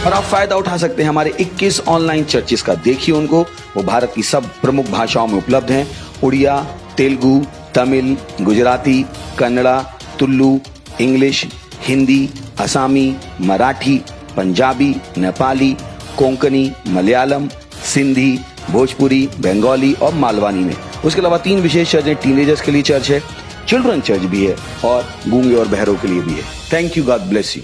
और आप फायदा उठा सकते हैं हमारे 21 ऑनलाइन चर्चेस का। देखिए उनको, वो भारत की सब प्रमुख भाषाओं में उपलब्ध हैं। उड़िया, तेलुगु, तमिल, गुजराती, कन्नड़ा, तुलु, इंग्लिश, हिंदी, असमी, मराठी, पंजाबी, नेपाली, कोंकणी, मलयालम, सिंधी, भोजपुरी, बंगाली और मालवानी में। उसके अलावा 3 विशेष चर्च हैं। टीनेजर्स के लिए चर्च है, चिल्ड्रन चर्च भी है और गूंगे और बहरों के लिए भी है। Thank you, God bless you.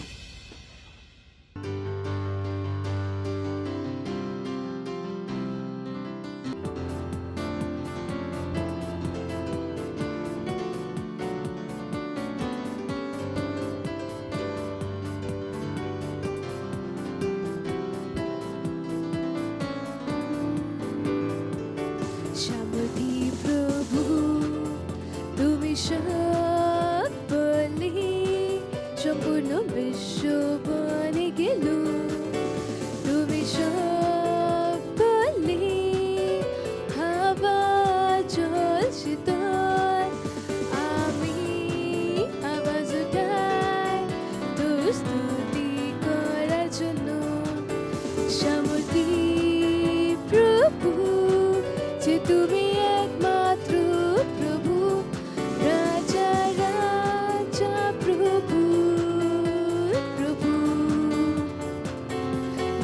শামতি প্রভু তুমি সকলে সম্পূর্ণ বিশ্ব বনে গেল, তুমি সকলে হাওয়া জল শীতল, আমি আওয়াজ উঠাই তোর স্তুতি করার জন্য। শামতি প্রভু যে তুমি একমাত্র প্রভু, রাজা রাজা প্রভু প্রভু,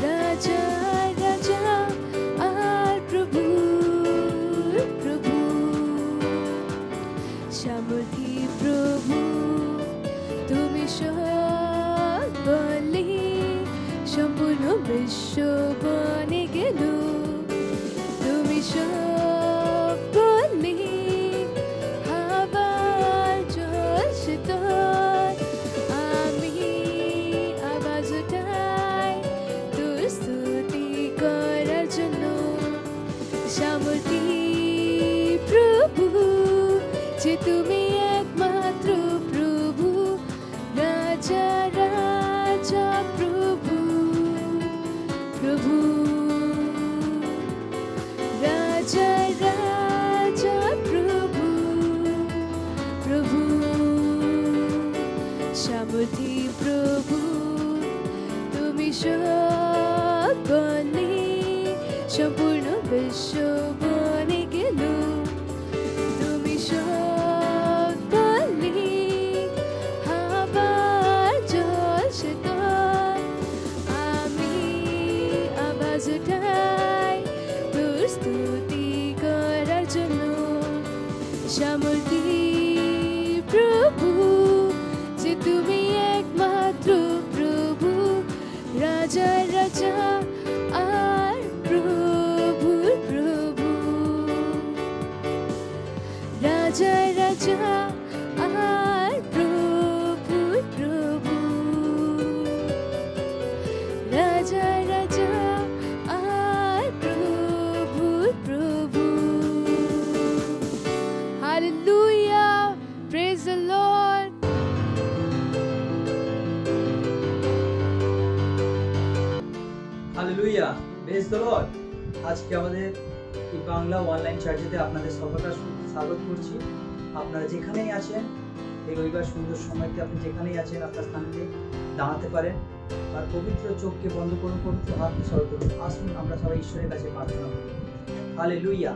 রাজা রাজা আর প্রভু প্রভু। সামর্থী প্রভু তুমি সকলে সম্পূর্ণ বিশ্ব বনে গেল, তুমি সকলে হাওয়ার জল শীতল, আমি আওয়াজ উঠাই তোর স্তুতি করার জন্য। সামর্থী প্রভু যে তুমি একমাত্র প্রভু, রাজা রাজা প্রভু প্রভু, রাজা রাজা প্রভু প্রভু। সামর্থী প্রভু তুমি সকলে সম্পূর্ণ বিশ্ব বনে গেল, তুমি সকলে হাওয়ার জল শীতল, আমি আওয়াজ উঠাই তোর স্তুতি করার জন্য। সামর্থী প্রভু যে তুমি একমাত্র প্রভু, রাজা রাজা আর প্রভু প্রভু, রাজা রাজা আর প্রভু প্রভু, রাজা রাজা আর প্রভু প্রভু। Hallelujah, praise the Lord. Hallelujah, praise the Lord. আজকে আমাদের এই বাংলা অনলাইন চার্চেতে আপনাদের সবাইকে স্বাগত করছি। আপনারা যেখানেই আছেন এই রবিবার সুন্দর সময়তে আপনি যেখানেই আছেন আপনার স্থানে দাঁড়াতে পারেন আর পবিত্র চোখকে বন্ধ করুন, পবিত্র হাত সর করুন। আসুন আমরা সবাই ঈশ্বরের কাছে প্রার্থনা করি। হালেলুয়া।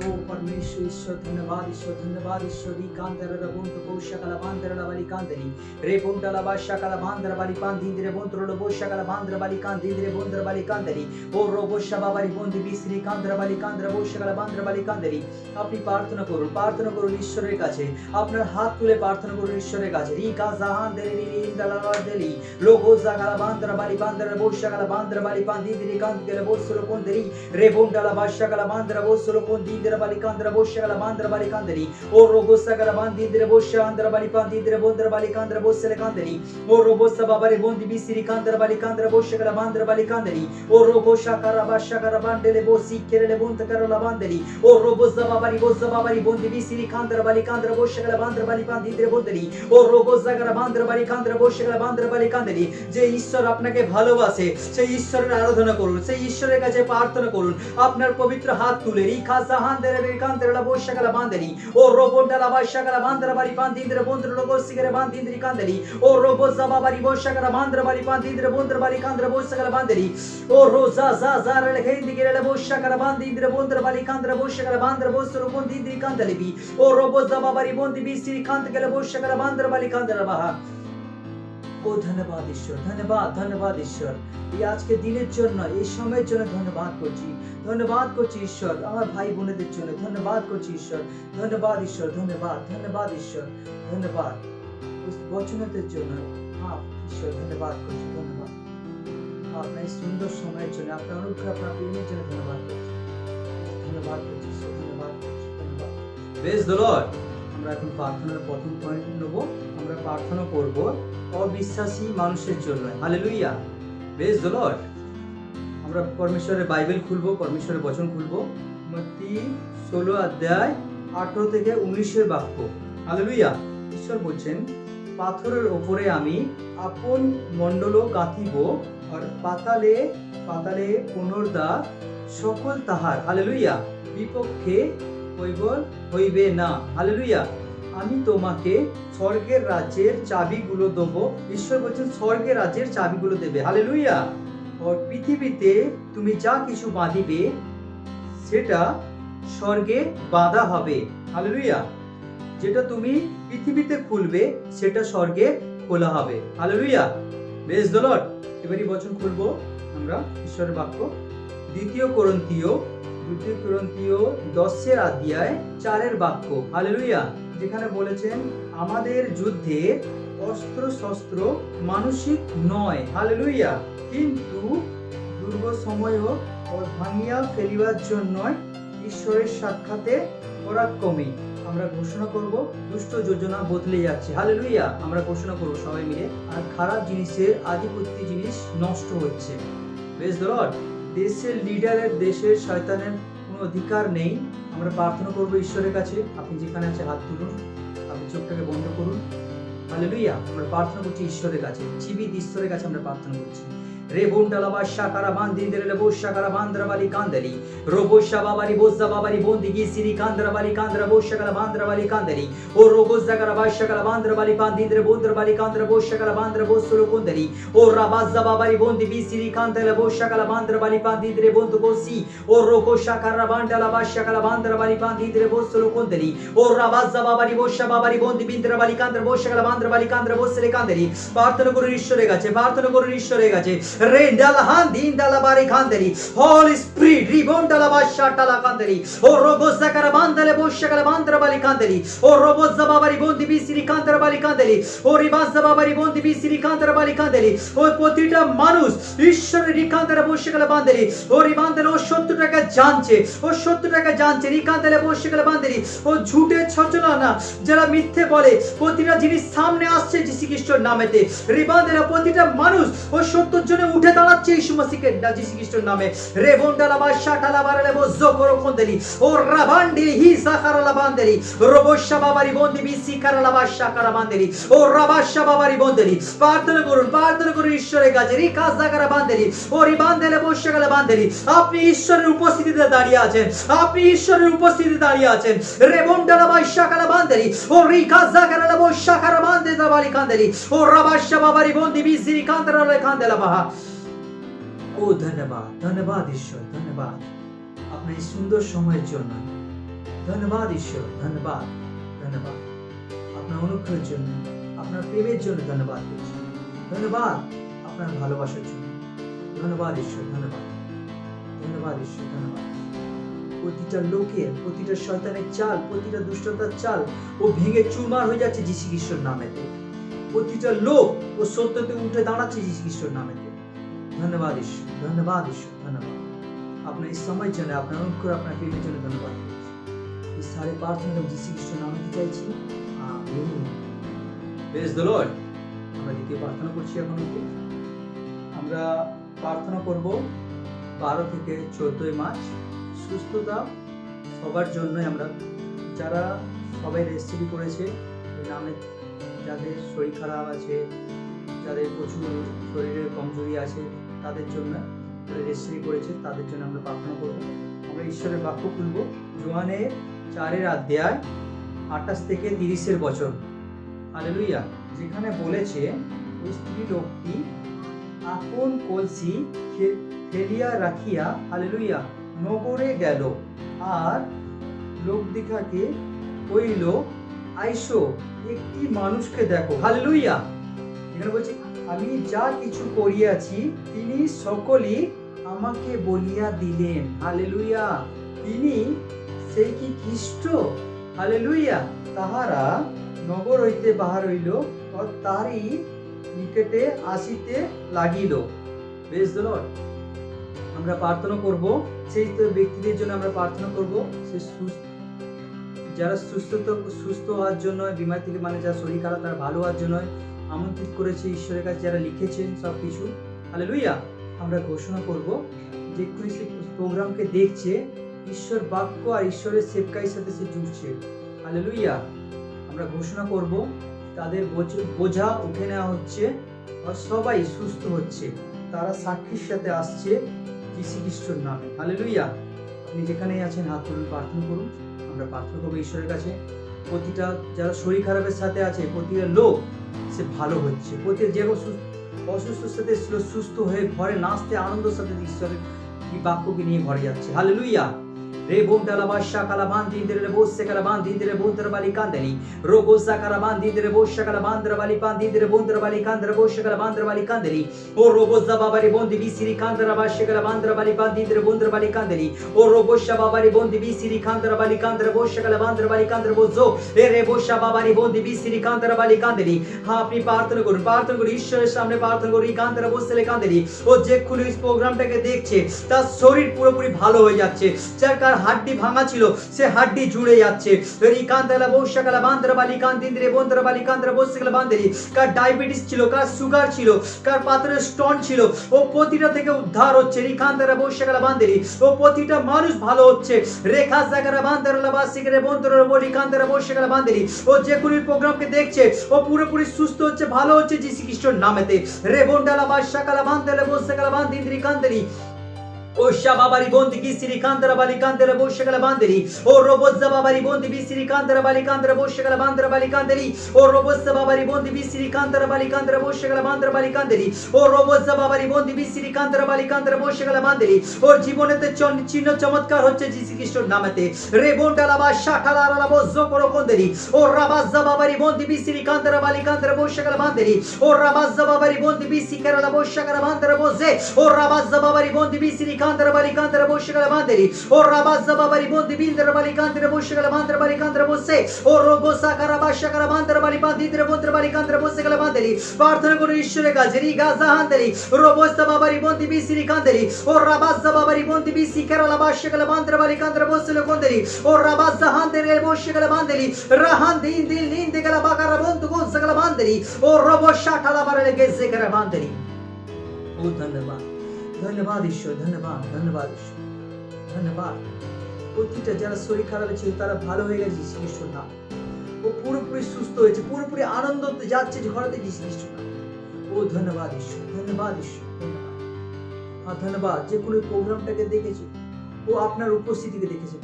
ओ परमेश्वर ईश्वर धन्यवाद, ईश्वर धन्यवाद, ईश्वरी कांदरा बुंत कोशकला बांदरा वाली कांदरी रे बुंडला बाशकला बांदरा वाली कांदिंद्रे बुंतरो बोशकला बांदरा वाली कांदिंद्रे बुंदरा वाली कांदरी ओ रोबो शबाबारी बुंदी बिसरी कांदरा वाली कांदरा बोशकला बांदरा वाली कांदरी। আপনি প্রার্থনা করুন, প্রার্থনা করুন ঈশ্বরের কাছে। আপনার হাত তুলে প্রার্থনা করুন ঈশ্বরের কাছে। রিকা জাহান দেরি ইন্দালা দেলি লোগো জাগালা বান্দরা বালি বান্দরা boshakala বান্দরা বালি পান্দিন্দ্রে কান্দগেলা বসলো কোন্দেরি রে বুন্ডলা বাশকলা বান্দরা বসলো কোন্দি Balikandra Boshagala Mandra Balikandri, O Robosagala Bandindre Boshandra Balipandindre Bondra Balikandra Boselekandri, O Robosa Babari Bondi Bisiri Kandra Balikandra Boshagala Mandra Balikandri, O Roboshakara Bashakara Bandele Bosi Kerele Bontakara Bandeli, O Robosa Babari Bosa Babari Bondi Bisiri Kandra Balikandra Boshagala Bandra Balipandindre Bondeli, O Robosagara Bandra Balikandra Boshagala Bandra Balikandri, যে ঈশ্বর আপনাকে ভালোবাসে সেই ঈশ্বরের আরাধনা করুন, সেই ঈশ্বরের কাছে প্রার্থনা করুন। আপনার পবিত্র হাত তুলে রিখা জাহান bandere bericante la boscia che la banderi o robonda la bascia che la bandera bari pandindre bondre logossi che la bandindri candeli o robozza babari boscia che la bandera bari pandindre bondre bari candre boscia che la banderi o rosa za zare le kendi che la boscia che la bandindre bondre bari candre boscia che la bandera bossero condindri candeli o robozza babari bondi bistri cante che la boscia che la bandera bari candre la baha ও ধন্যবাদ ঈশ্বর, ধন্যবাদ ধন্যবাদ ঈশ্বর, এই আজকে দিনের জন্য, এই সময়ের জন্য ধন্যবাদ করছি ঈশ্বর, আমার ভাই বোনেদের জন্য ধন্যবাদ করছি ঈশ্বর, ধন্যবাদ ঈশ্বর, ধন্যবাদ ধন্যবাদ ঈশ্বর, ধন্যবাদ বচনতের জন্য ঈশ্বর, ধন্যবাদ করছি, ধন্যবাদ আপনার এই সুন্দর সময়ের জন্য, আপনার অনুগ্রহ, আপনার প্রেমের জন্য ধন্যবাদ করছি, ধন্যবাদ করছি ঈশ্বর, ধন্যবাদ করছি, ধন্যবাদ। Praise the Lord. আমরা এখন প্রার্থনার প্রথম পয়েন্ট নেব। আমরা প্রার্থনা করব অবিশ্বাসী মানুষের জন্য। Hallelujah, praise the Lord. আমরা পরমেশ্বরের বাইবেল খুলবো, পরমেশ্বরের বচন খুলবো, মত্তি 16 অধ্যায় 18 থেকে 19 বাক্য। হালেলুয়া। ঈশ্বর বলছেন, পাথরের ওপরে আমি আপন মণ্ডল গাঁথিব, আর পাতালে পাতালে পুনর্দ্বার সকল তাহার, হালেলুয়া, বিপক্ষে হইবে না। হালেলুয়া। আমি তোমাকে স্বর্গের রাজ্যের চাবিগুলো দেবো। ঈশ্বর বলছেন স্বর্গের রাজ্যের চাবিগুলো দেবে। হালেলুয়া। আর পৃথিবীতে তুমি যা কিছু বাঁধিবে সেটা স্বর্গে বাঁধা হবে। হালেলুয়া। যেটা তুমি পৃথিবীতে খুলবে সেটা স্বর্গে খোলা হবে। Hallelujah, praise the Lord. এবারই বচন খুলবো আমরা ঈশ্বরের বাক্য, দ্বিতীয় করন্থীয় 10 অধ্যায় 4 বাক্য। হালেলুয়া। যেখানে বলেছেন আমাদের যুদ্ধে অস্ত্র শস্ত্র মানসিক নয়, হালেলুয়া, কিন্তু দুর্গ সময়ও ভাঙিয়া ফেলিবার জন্য ঈশ্বরের সাক্ষাতে পরাক্রমী। আমরা ঘোষণা করব দুষ্ট যোজনা বদলে যাচ্ছে। হালেলুয়া। আমরা ঘোষণা করব সবাই মিলে, আর খারাপ জিনিসের আধিপত্য জিনিস নষ্ট হচ্ছে। Praise the Lord. দেশের লিডারের, দেশের শয়তানের কোনো অধিকার নেই। আমরা প্রার্থনা করব ঈশ্বরের কাছে। আপনি যেখানে আছে হাত তুলুন, আপনি চোখটাকে বন্ধ করুন। হালেলুয়া। আমরা প্রার্থনা করছি ঈশ্বরের কাছে, জীবিত ঈশ্বরের কাছে আমরা প্রার্থনা করছি। রেবুন্ডালা বাশা কারা বান্দিন্দ্রে লেবুশা কারা বান্দ্রা বালি কান্দালি রোবশা বাবারি বোজা বাবারি বন্দি গিসিরি কান্দ্রা বালি কান্দ্রা বশা কারা বান্দ্রা বালি কান্দালি ও রোগোজা কারা বাশা কারা বান্দ্রা বালি পান্দিন্দ্রে বন্দ্রা বালি কান্দ্রা বশা কারা বান্দ্রা বসুলো কুন্দালি ও রাবাজা বাবারি বন্দি বিসিরি কান্দালা বশা কারা বান্দ্রা বালি পান্দিন্দ্রে বন্ধু কোসি ও রোগোশা কারা বান্ডালা বাশা কারা বান্দ্রা বালি পান্দিন্দ্রে বসুলো কুন্দালি ও রাবাজা বাবারি বশা বাবারি বন্দি বিন্দ্রা বালি কান্দ্রা বশা কারা বান্দ্রা বালি কান্দ্রা বসলে কান্দালি। প্রার্থনা করুন ঈশ্বরের কাছে, প্রার্থনা করুন ঈশ্বরের কাছে। Rendala handindala bari kandeli Holy Spirit ribondala bashatala kandeli o roboza karabandale boshakala bandra bali kandeli o roboza babari bondi bisiri kandra bali kandeli o ribaza babari bondi bisiri kandra bali kandeli o প্রতিটা মানুষ ঈশ্বরের রিকান্দারে বসেকালে বান্দেলি ও রিবান্দেল ও 70 টাকা জানছে, ও 70 টাকা জানছে রিকান্দারে বসেকালে বান্দেলি ও ঝুটে ছচলানা যারা মিথ্যে বলে প্রতিটা জিনিস সামনে আসছে যিশু খ্রিস্টের নামেতে। রিবান্দেলা প্রতিটা মানুষ ও 70 জনে উঠে দাঁড়াচ্ছে যিশু মসিকের যিশু খ্রিস্টের নামে। রেবন্ডালা বাশাটালা বারালে বজকরো কোন্দেলি ও রাবান্ডি হি সাকারালা বান্দেলি রবশা বাবারি বন্দি বিসি কারালা বাশাকারা বান্দেলি ও রাবাশা বাবারি বন্দেলি। প্রার্থনা করুন, প্রার্থনা করুন ঈশ্বরের কাছে। রিকাজাকারা বান্দেলি ও রিবান্দেলে বসেকালে বান্দেলি। আপনি ঈশ্বরের উপস্থিতিতে দাঁড়িয়ে আছেন, আপনি ঈশ্বরের উপস্থিতিতে দাঁড়িয়ে আছেন। রেবন্ডালা বাশাকালা বান্দেলি ও রিকাজাকারা বশাকারা বান্দেলা বালি কান্দেলি ও রাবাশা বাবারি বন্দি বিসি কান্দারালে কান্দেলা বাহা। ও ধন্যবাদ, ধন্যবাদ ঈশ্বর, ধন্যবাদ আপনার এই সুন্দর সময়ের জন্য। ধন্যবাদ ঈশ্বর, ধন্যবাদ, ধন্যবাদ আপনার অনুগ্রহের জন্য, আপনার প্রেমের জন্য ধন্যবাদ করছি। ধন্যবাদ আপনার ভালোবাসার জন্য। ধন্যবাদ ঈশ্বর, ধন্যবাদ, ধন্যবাদ ঈশ্বর, ধন্যবাদ। প্রতিটা লোকের, প্রতিটা শয়তানের চাল, প্রতিটা দুষ্টতার চাল ও ভেঙে চুরমার হয়ে যাচ্ছে যিশু খ্রিস্টের নামেতে। প্রতিটা লোক ও সত্যতে উঠে দাঁড়াচ্ছে যিশু খ্রিস্টের নামেতে। ধন্যবাদ ঈশ্বর, ধন্যবাদ ঈশ্বর, ধন্যবাদ আপনার এই সময়ের জন্য, আপনার অনুগ্রহ, আপনার প্রেমের জন্য ধন্যবাদ। এই সারে প্রার্থনা যিশু খ্রিস্টের নামে চাইছি, আমেন। Praise the Lord. আমরা দ্বিতীয় প্রার্থনা করছি এখন। আমরা প্রার্থনা করব 12 থেকে 14 মার্চ সুস্থতা সবার জন্য। আমরা যারা সবাই রেজিস্ট্রি করেছে এই নামে, যাদের শরীর খারাপ আছে, যাদের প্রচুর শরীরের কমজোরি আছে, তাদের জন্য রেজিস্ট্রি করেছে, তাদের জন্য আমরা প্রার্থনা করব। আমরা ঈশ্বরের বাক্য খুলব যোহানের 4 অধ্যায় 28 থেকে 30 বচন। হালেলুয়া। যেখানে বলেছে ওই স্ত্রী লোকটি আপন কলসি ফেলিয়া রাখিয়া হালেলুয়া নগরে গেল, আর লোক দেখাকে কইল, আইসো একটি মানুষকে দেখো। হালেলুয়া। এখানে বলছে আমি যা কিছু করিয়াছি তিনি সকলেই আমাকে বলিয়া দিলেন। হালেলুয়া। তিনি সেই কি খ্রিস্ট? হালেলুয়া। তাহারা নগর হইতে বাহার হইল, তারই নিকটে আসিতে লাগিল। বেশ দ্য লর্ড। আমরা প্রার্থনা করব, সেই ব্যক্তিদের জন্য আমরা প্রার্থনা করব, সে যারা সুস্থ হওয়ার জন্য, বিমার থেকে মানে যারা শরীর খারাপ তারা ভালো হওয়ার জন্য আমন্ত্রিত করেছে ঈশ্বরের কাছে, যারা লিখেছেন সব কিছু। হালেলুয়া। আমরা ঘোষণা করব যে সেই প্রোগ্রামকে দেখছে, ঈশ্বর বাক্য আর ঈশ্বরের সেবকাইয়ের সাথে সে জুড়ছে। হালেলুয়া। আমরা ঘোষণা করব তাদের বোঝা উঠে নেওয়া হচ্ছে আর সবাই সুস্থ হচ্ছে, তারা সাক্ষীর সাথে আসছে যীশু খ্রিস্টের নামে। হালেলুয়া। আপনি যেখানেই আছেন হাত তুলুন, প্রার্থনা করুন। আমরা প্রার্থনা করবো ঈশ্বরের কাছে, প্রতিটা যারা শরীর খারাপের সাথে আছে প্রতিটা লোক সে ভালো হচ্ছে, প্রতি যে অসুস্থর সাথে সুস্থ হয়ে ঘরে নাচতে আনন্দের সাথে ঈশ্বরের বাক্যকে নিয়ে ঘরে যাচ্ছে। হালেলুয়া। রে বোন্ডালা বাশা কালাবান দিনদের বোসে কালাবান দিনদের বোন্তর বালি কান্দালি রোগোসা কালাবান দিনদের বোশা কালাবান দ্রবালি পান দিনদের বোন্তর বালি কান্দর বোশা কালাবান দ্রবালি কান্দালি ও রোগোসা বাবারি বন্দি বিসিরি কান্দরা বাশা কালাবান দ্রবালি পান দিনদের বোন্তর বালি কান্দালি ও রোগোসা বাবারি বন্দি বিসিরি কান্দরা বালি কান্দর বোশা কালাবান দ্রবালি কান্দর বোজো রে বোশা বাবারি বন্দি বিসিরি কান্দরা বালি কান্দালি। হ্যাঁ, আপনি প্রার্থনা করুন, প্রার্থনা করুন, ঈশ্বরের সামনে প্রার্থনা করুন। কান্দরা বসলে কান্দালি ও যে খুলে এই প্রোগ্রামটাকে দেখছে তার শরীর পুরোপুরি ভালো হয়ে যাচ্ছে, যার কার হাড্ডি ভাঙা ছিল সে হাড্ডি জুড়ে যাচ্ছে। কার ডায়াবেটিস ছিল, কার সুগার ছিল, কার পাথরের স্টোন ছিল, ও প্রতিটা থেকে উদ্ধার হচ্ছে। ও প্রতিটা মানুষ ভালো হচ্ছে। রেখা জায়গারা বান্দারা বাসিকে বন্ধুরা বলি কান্দারা বসেকালা বান্দেরি ও যে কোনো প্রোগ্রামকে দেখছে ও পুরোপুরি সুস্থ হচ্ছে, ভালো হচ্ছে যীশু খ্রিস্টের নামেতে। রে বন্ডালা বাসাকালা বান্দালা বসেকালা বান্দিন্দ্রি কান্দেরি ও শাবাবারি বন্দি বিসিরি কান্দরা বালি কান্দরা বসেকালা বান্দেরি ও রোবজ্জা বাবারি বন্দি বিসিরি কান্দরা বালি কান্দরা বসেকালা বান্দরা বালি কান্দেরি ও রোবজ্জা বাবারি বন্দি বিসিরি কান্দরা বালি কান্দরা বসেকালা বান্দরা বালি কান্দেরি ও রোবজ্জা বাবারি বন্দি বিসিরি কান্দরা বালি কান্দরা বসেকালা বান্দেরি। ওর জীবনেতে চিহ্ন চমৎকার হচ্ছে যীশু খ্রিস্টের নামেতে। রে বন্ডালা বা শাখালা বজ্জো করো কন্দেরি ও রাবাজ্জা বাবারি বন্দি বিসিরি কান্দরা বালি কান্দরা বসেকালা বান্দেরি ও রাবাজ্জা বাবারি বন্দি বিসি কেরালা বসেকালা বান্দরা বজে ও রাবাজ্জা বাবারি বন্দি বিসিরি কান্দরা বালি কান্দরা বসেকালা বান্দেরি ও রাবাজ্জা বাবারি বন্দি বিন্দরা বালি কান্দরা বসেকালা বান্দরা বালি কান্দরা বসে ও রোগোসা কারাবাশা কারা বান্দরা বালি বান্দিদ্রে বন্দ্রা বালি কান্দরা বসেকালা বান্দেরি। প্রার্থনা করুন ঈশ্বরের কাছে। রি গাজা হান্দেরি রোবস্তা বাবারি বন্দি বিসিরি কান্দেরি ও রাবাজ্জা বাবারি বন্দি বিসি কেরালা বাসেকালা বান্দরা বালি কান্দরা বসেলে কোন্দেরি ও রাবাজ্জা হান্দেরি বসেকালা বান্দেরি রাহান দিন দিন দিন দেখালা বাকারা বন্ধু গোসকালা বান্দেরি ও রোবশা ঠালা বারে গেজে কারা বান্দেরি। ও ধন্যবাদ, ধন্যবাদ ঈশ্বর, ধন্যবাদ, ধন্যবাদ ঈশ্বর, ধন্যবাদ। প্রতিটা যারা শরীর খারাপ ছিল তারা ভালো হয়ে গেছে যীশু খ্রিস্টের নাম। ও পুরোপুরি সুস্থ হয়েছে, পুরোপুরি আনন্দ যাচ্ছে ঘরেতে যীশু খ্রিস্টের নাম। ও ধন্যবাদ ঈশ্বর, ধন্যবাদ ঈশ্বর, ধন্যবাদ। হ্যাঁ, ধন্যবাদ। যে কোনো প্রোগ্রামটাকে দেখেছে ও আপনার উপস্থিতিকে দেখেছে,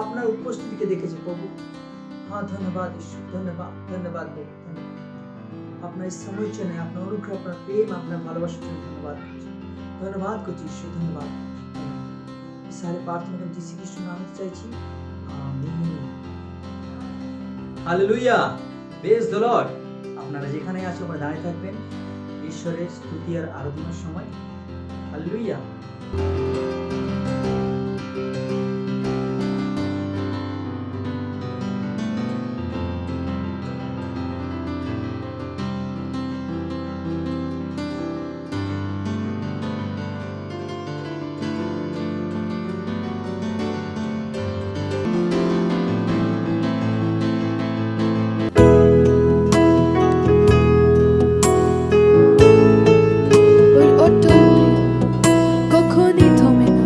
আপনার উপস্থিতিকে দেখেছে প্রভু। হ্যাঁ, ধন্যবাদ ঈশ্বর, ধন্যবাদ, ধন্যবাদ প্রভু, ধন্যবাদ। আপনার সময় জন্য, আপনার অনুগ্রহ, আপনার প্রেম, আপনার ভালোবাসার জন্য ধন্যবাদ করছি, ধন্যবাদ করছি ঈশ্বর, ধন্যবাদ। সারে প্রার্থনা করে যীশু খ্রিস্টের নামে চাইছি, আমিন। হালেলুয়া। Praise the Lord. আপনারা যেখানে আছেন আপনারা দাঁড়িয়ে থাকবেন ঈশ্বরের স্তুতি আর আরাধনার সময়। হালেলুয়া। ওর অটল কখনই থমে না,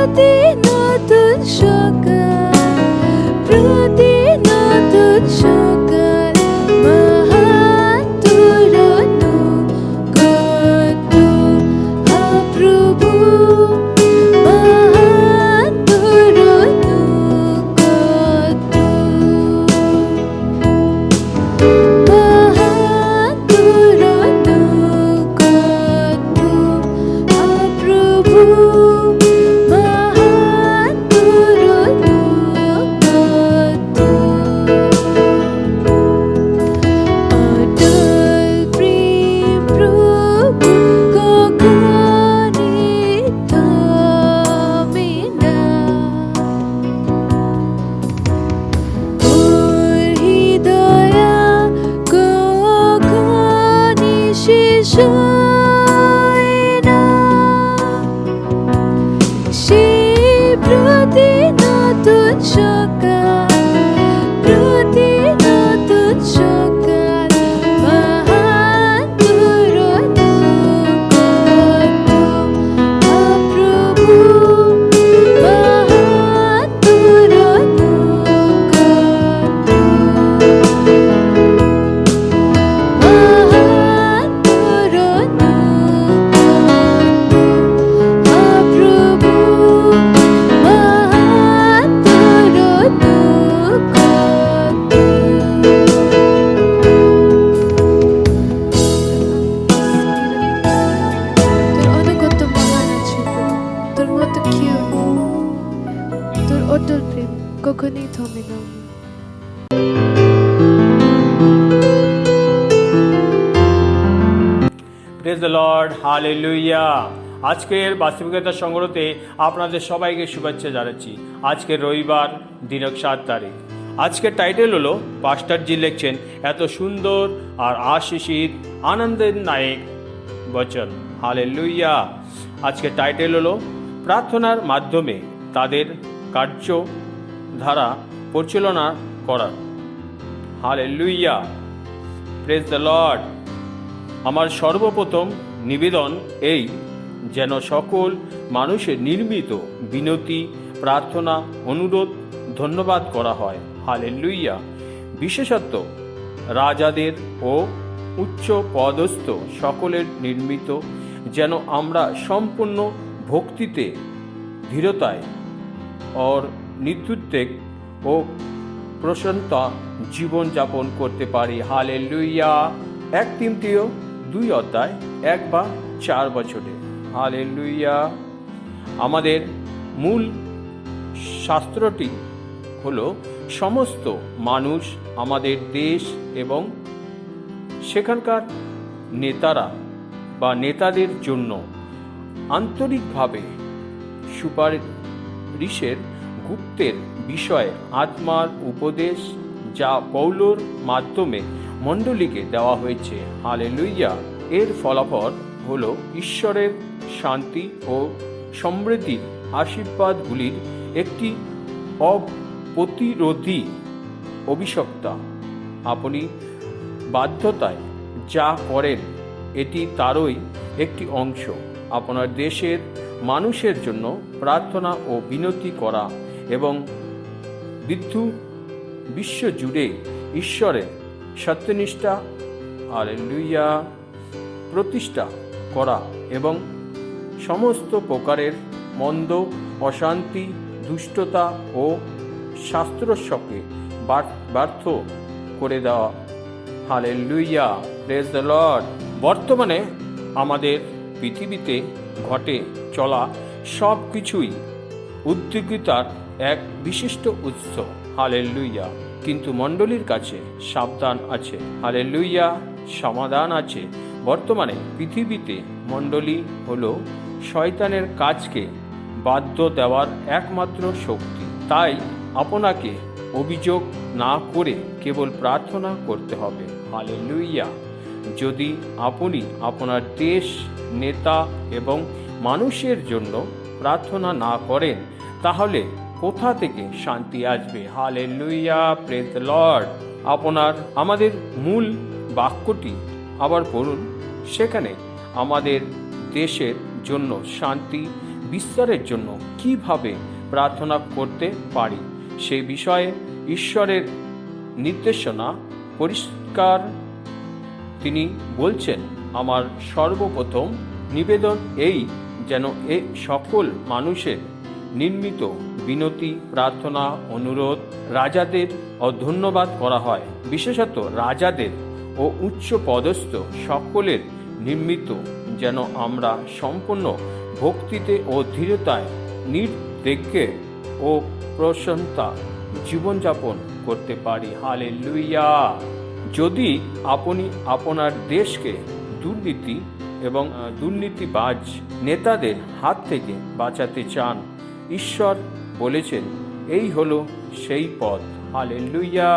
প্রতি নতুন সকাল, প্রতি নতুন সকাল, মহান তোর অনুগত। প্রভু মহান তোর অনুগত, মহান তোর অনুগত। প্রভু মহান তোর অনুগত। অটল প্রেম প্রভু কখনো থামে না, ওর হৃদয়া কখনো শেষ হয় না। সে প্রতি নতুন সকাল, প্রতি নতুন সকাল, মহান তোর অনুগত। প্রভু মহান তোর অনুগত, মহান তোর অনুগত। প্রভু মহান তোর অনুগত। তোর অনুগত মহান আছে প্রভু, তোর মতো কেউ নেই। তোর অটল প্রেম কখনোই থামে না। Praise the Lord, hallelujah. আজকের বাস্তবিকতা সংগ্রহতে আপনাদের সবাইকে শুভেচ্ছা জানাচ্ছি। আজকের রবিবার, দিনাঙ্ক 7 তারিখ। আজকের টাইটেল হলো, পাস্টারজি লিখছেন, এত সুন্দর আর আশীষিত আনন্দের নায়ক বচন। হালেলুয়া। আজকের টাইটেল হলো, প্রার্থনার মাধ্যমে তাদের কার্যধারা পরিচালনা করা। হালেলুয়া। Praise the Lord. আমার সর্বপ্রথম নিবেদন এই, যেন সকল মানুষের নির্মিত বিনতি, প্রার্থনা, অনুরোধ, ধন্যবাদ করা হয়। হালেলুয়া। বিশেষত রাজাদের ও উচ্চ পদস্থ সকলের নির্মিত, যেন আমরা সম্পূর্ণ ভক্তিতে, ধীরতায় और নিত্যুদ্বেগ ও প্রশান্ত জীবনযাপন করতে পারি। হালেলুয়া। 1 তিমথিও 2 1 বা 4 বছরে। হালেলুয়া। আমাদের মূল শাস্ত্রটি হলো, সমস্ত মানুষ, আমাদের দেশ এবং সেখানকার নেতারা বা নেতাদের জন্য আন্তরিকভাবে সুপারিশের গুপ্তের বিষয়ে আত্মার উপদেশ, যা পৌলোর মাধ্যমে মণ্ডলীকে দেওয়া হয়েছে। হালেলুয়া। এর ফলাফল হলো ঈশ্বরের শান্তি ও সমৃদ্ধির আশীর্বাদগুলির একটি অপ্রতিরোধী অভিষেকতা। আপনি বাধ্যতায় যা করেন, এটি তারই একটি অংশ। আপনার দেশের মানুষের জন্য প্রার্থনা ও বিনতি করা এবং বিশ্ব জুড়ে ঈশ্বরের সত্যনিষ্ঠা, হালেলুয়া, প্রতিষ্ঠা করা এবং সমস্ত প্রকারের মন্দ, অশান্তি, দুষ্টতা ও শাস্ত্রস্বকে ব্যর্থ করে দেওয়া। হালেলুয়া। Praise the Lord. বর্তমানে আমাদের পৃথিবীতে ঘটে চলা সব কিছুই উদ্যোগিতার এক বিশিষ্ট উৎস। হালেলুয়া। কিন্তু মণ্ডলীর কাছে সাবধান আছে। হালেলুয়া। সমাধান আছে। বর্তমানে পৃথিবীতে মণ্ডলী হলো শয়তানের কাজকে বাধ্য দেওয়ার একমাত্র শক্তি। তাই আপনাকে অভিযোগ না করে কেবল প্রার্থনা করতে হবে। হালেলুয়া। যদি আপনি আপনার দেশ, নেতা এবং মানুষের জন্য প্রার্থনা না করেন, তাহলে কোথা থেকে শান্তি আসবে? হালেলুয়া। Praise the Lord. আমাদের মূল বাক্যটি আবার পড়ুন। সেখানে আমাদের দেশের জন্য শান্তি বিস্তারের জন্য কিভাবে প্রার্থনা করতে পারি সেই বিষয়ে ঈশ্বরের নির্দেশনা পরিষ্কার। তিনি বলছেন, আমার সর্বপ্রথম নিবেদন এই যেন এ সকল মানুষের নির্মিত বিনতি, প্রার্থনা, অনুরোধ রাজাদের ও ধন্যবাদ করা হয়, বিশেষত রাজাদের ও উচ্চ পদস্থ সকলের নির্মিত, যেন আমরা সম্পূর্ণ ভক্তিতে ও ধীরতায় নির্দেগ্যে ও প্রশংসা জীবনযাপন করতে পারি। হালেলুয়া। যদি আপনি আপনার দেশকে দুর্নীতি এবং দুর্নীতিবাজ নেতাদের হাত থেকে বাঁচাতে চান, ঈশ্বর বলেছেন এই হলো সেই পথ। Hallelujah,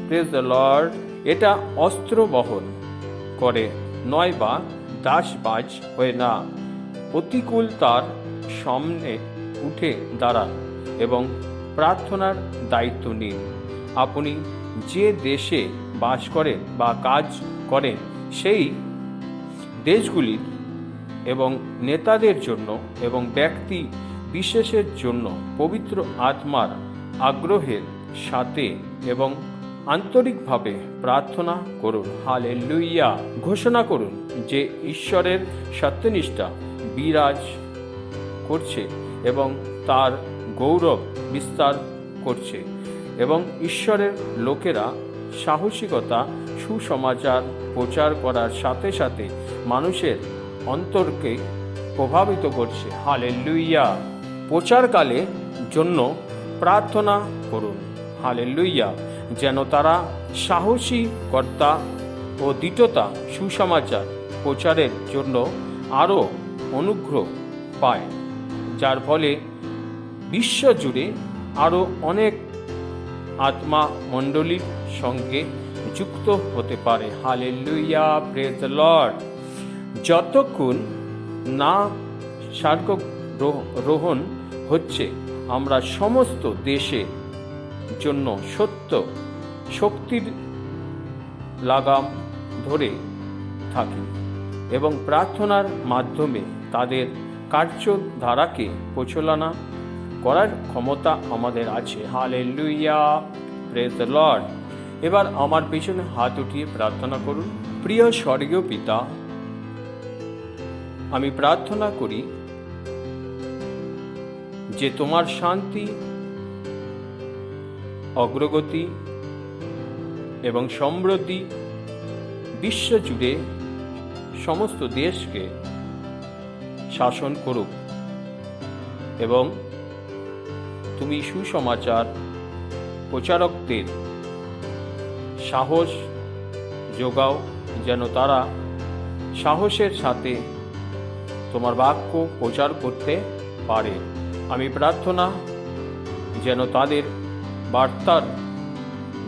praise the Lord. এটা অস্ত্র বহন করে নয় বা দাসবাজ হয়ে না, প্রতিকূল তার সামনে উঠে দাঁড়ান এবং প্রার্থনার দায়িত্ব নিন। আপনি যে দেশে বাস করেন বা কাজ করেন সেই দেশগুলির এবং নেতাদের জন্য এবং ব্যক্তি বিশেষের জন্য পবিত্র আত্মার আগ্রহের সাথে এবং আন্তরিকভাবে প্রার্থনা করুন। হালেলুয়া। ঘোষণা করুন যে ঈশ্বরের সত্যনিষ্ঠা বিরাজ করছে এবং তার গৌরব বিস্তার করছে এবং ঈশ্বরের লোকেরা সাহসিকতা সুসমাচার প্রচার করার সাথে সাথে মানুষের অন্তরকে প্রভাবিত করছে। হালেলুয়া। প্রচারকালে জন্য প্রার্থনা করুন। হালেলুয়া। যেন তারা সাহসী কর্তা ও দৃঢ়তা সুসমাচার প্রচারের জন্য আরও অনুগ্রহ পায়, যার ফলে বিশ্বজুড়ে আরও অনেক আত্মা মণ্ডলীর সঙ্গে যুক্ত হতে পারে। Hallelujah, praise the Lord. যতক্ষণ না স্বর্গারোহণ হচ্ছে, আমরা সমস্ত দেশের জন্য সত্য শক্তির লাগাম ধরে থাকি এবং প্রার্থনার মাধ্যমে তাদের কার্যধারাকে পরিচালনা করার ক্ষমতা আমাদের আছে। Hallelujah, praise the Lord. এবার আমার পেছনে হাত উঠিয়ে প্রার্থনা করুন। প্রিয় স্বর্গীয় পিতা, আমি প্রার্থনা করি যে তোমার শান্তি, অগ্রগতি এবং সমৃদ্ধি বিশ্বজুড়ে সমস্ত দেশকে শাসন করুক এবং তুমি সুসমাচার প্রচারকদের সাহস যোগাও, যেন তারা সাহসের সাথে তোমার বাক্য প্রচার করতে পারে। আমি প্রার্থনা যেন তাদের বার্তার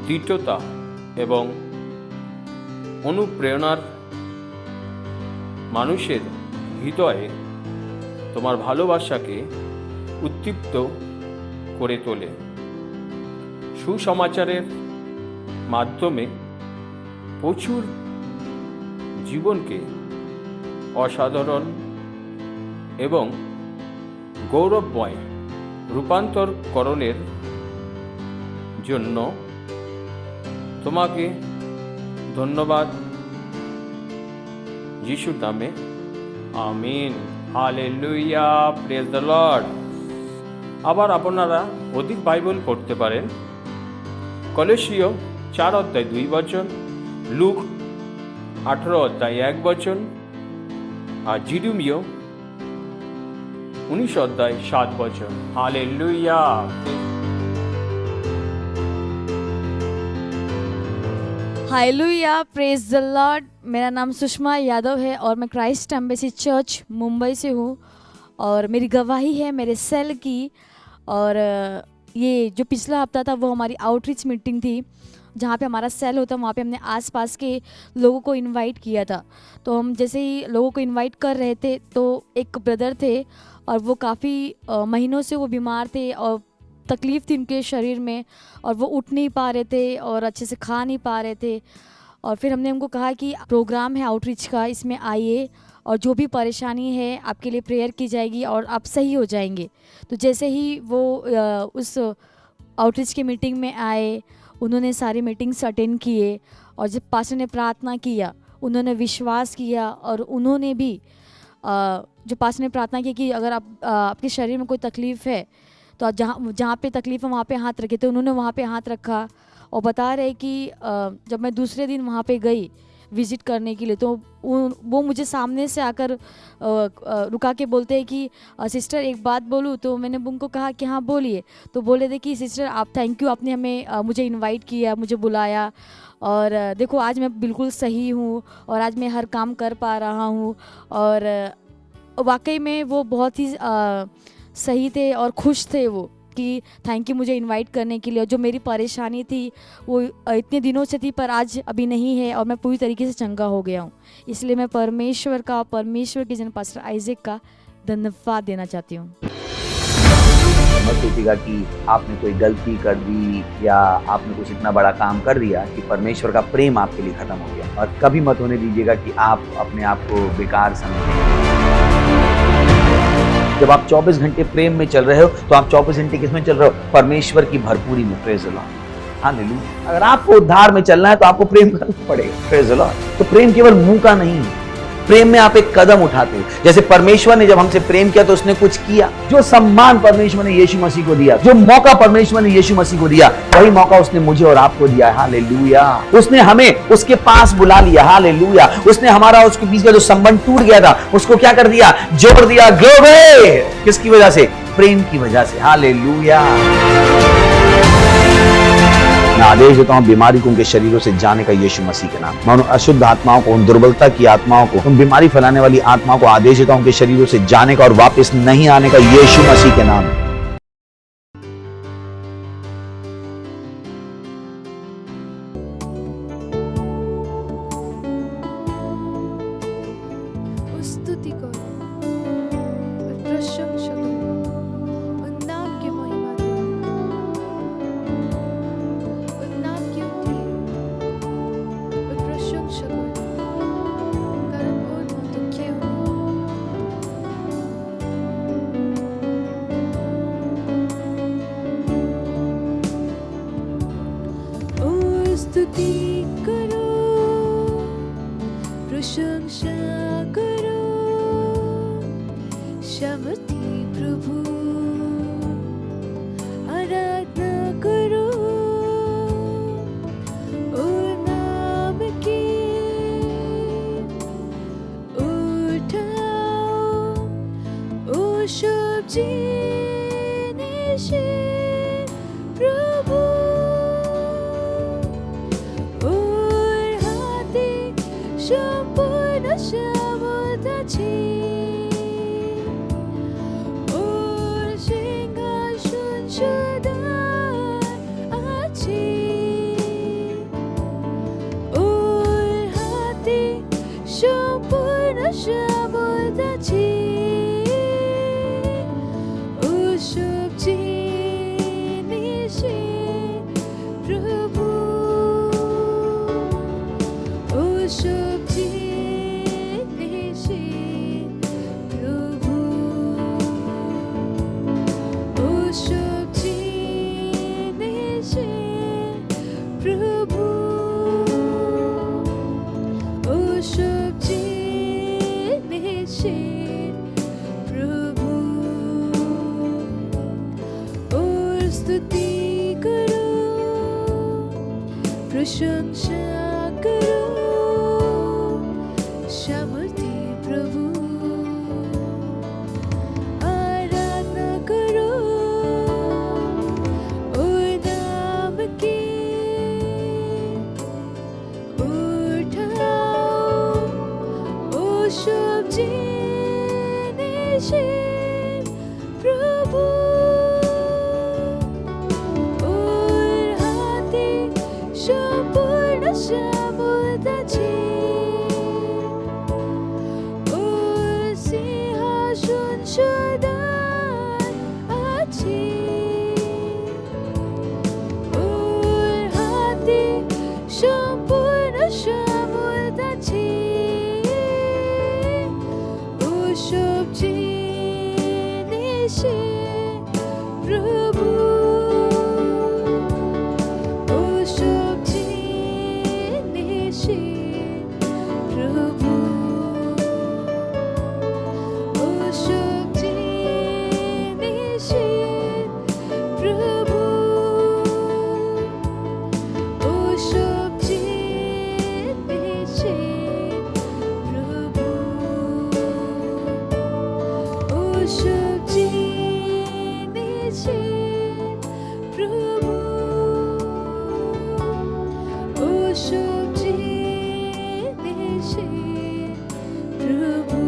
দৃঢ়তা এবং অনুপ্রেরণার মানুষের হৃদয়ে তোমার ভালোবাসাকে উদ্দীপ্ত করে তোলে। সুসমাচারের মাধ্যমে প্রচুর জীবনকে অসাধারণ এবং গৌরবময় রূপান্তরকরণের জন্য তোমাকে ধন্যবাদ, যিশুর নামে আমিন। Hallelujah, praise the Lord. আবার আপনারা অধিক বাইবেল পড়তে পারেন কলোসীয় 4:2 লুক 18:1 আর জিরুমীয় 19:7। Hallelujah. Hallelujah, praise the Lord. मेरा नाम सुषमा यादव है और मैं क्राइस्ट एम्बेसी चर्च मुंबई से हूँ और मेरी गवाही है मेरे सेल की। और ये जो पिछला हफ्ता था वो हमारी आउटरीच मीटिंग थी, जहाँ पे हमारा सेल होता है वहाँ पे हमने आसपास के लोगों को इनवाइट किया था। तो हम जैसे ही लोगों को इनवाइट कर रहे थे तो एक ब्रदर थे और वो काफ़ी महीनों से वो बीमार थे और तकलीफ़ थी उनके शरीर में और वो उठ नहीं पा रहे थे और अच्छे से खा नहीं पा रहे थे। और फिर हमने उनको कहा कि प्रोग्राम है आउटरीच का, इसमें आइए और जो भी परेशानी है आपके लिए प्रेयर की जाएगी और आप सही हो जाएंगे। तो जैसे ही वो उस आउटरीच की मीटिंग में आए, उन्होंने सारी मीटिंग्स अटेंड किए और जब पास्टर ने प्रार्थना किया, उन्होंने विश्वास किया और उन्होंने भी जो पास्टर ने प्रार्थना की कि अगर आपके शरीर में कोई तकलीफ़ है तो आप जहाँ पे तकलीफ़ है वहाँ पे हाथ रखे, तो उन्होंने वहाँ पे हाथ रखा और बता रहे कि जब मैं दूसरे दिन वहाँ पे गई विज़िट करने के लिए, तो वो मुझे सामने से आकर रुका के बोलते हैं कि सिस्टर एक बात बोलूँ। तो मैंने उनको कहा कि हाँ बोलिए। तो बोले थे कि सिस्टर आप थैंक यू, आपने हमें मुझे इनवाइट किया, मुझे बुलाया और देखो आज मैं बिल्कुल सही हूँ और आज मैं हर काम कर पा रहा हूँ। और वाकई में वो बहुत ही सही थे और खुश थे वो कि थैंक यू मुझे इनवाइट करने के लिए। और जो मेरी परेशानी थी वो इतने दिनों से थी पर आज अभी नहीं है और मैं पूरी तरीके से चंगा हो गया हूँ। इसलिए मैं परमेश्वर के जन पास्टर आइजैक का धन्यवाद देना चाहती हूँ। मत सोचिएगा कि आपने कोई गलती कर दी या आपने कुछ इतना बड़ा काम कर दिया कि परमेश्वर का प्रेम आपके लिए खत्म हो गया। और कभी मत होने दीजिएगा कि आप अपने आप को बेकार समझें। जब आप 24 घंटे प्रेम में चल रहे हो तो आप 24 घंटे किसमें चल रहे हो? परमेश्वर की भरपूरी में। Praise the Lord, hallelujah. अगर आपको उद्धार में चलना है तो आपको प्रेम करना पड़ेगा। Praise the Lord. तो प्रेम केवल मुंह का नहीं है, प्रेम में आप एक कदम उठाते हो। जैसे परमेश्वर ने जब हमसे प्रेम किया तो उसने कुछ किया। जो सम्मान परमेश्वर ने यीशु मसीह को दिया, जो मौका परमेश्वर ने यीशु मसीह को दिया, वही मौका उसने मुझे और आपको दिया है। हालेलुया। उसने हमें उसके पास बुला लिया। हालेलुया। उसने हमारा उसके बीच का जो संबंध टूट गया था उसको क्या कर दिया? जोड़ दिया। ग्लोरी। किसकी वजह से? प्रेम की वजह से। हालेलुया। मैं आदेश देता हूं बीमारी को उनके शरीरों से जाने का यीशु मसीह के नाम। मैं उन अशुद्ध आत्माओं को, उन दुर्बलता की आत्माओं को, उन बीमारी फैलाने वाली आत्माओं को आदेश देता हूं उनके शरीरों से जाने का और वापस नहीं आने का यीशु मसीह के नाम। स्तुति करो और प्रशंसा करो और नाम की महिमा दो और नाम की उन्नति और प्रशंसा करो, कारण और मत क्यों ओ स्तुति करो, प्रशंसा करो, शामर्थी प्रभु आराधना करो ओ नाम की उठाओ ओ शुभ जीने से प्रभु और हाथी संपूर्ण शब्द আছে और सिंहासन সদা আছে और হাতে সম্পূর্ণ শব্দ আছে ও সব জিনিসে প্রভু ও সব জিনিসে প্রভু ও সব জিনিসে প্রভু ও সব জিনিসে প্রভু और स्तुति करो, प्रशंसा करो, शामर्थी प्रभु आराधना करो ओ नाम की उठाओ ओ शुभ जिनिस प्रभु और हाथे संपूर्ण शब्द সব জিনিসে প্রভু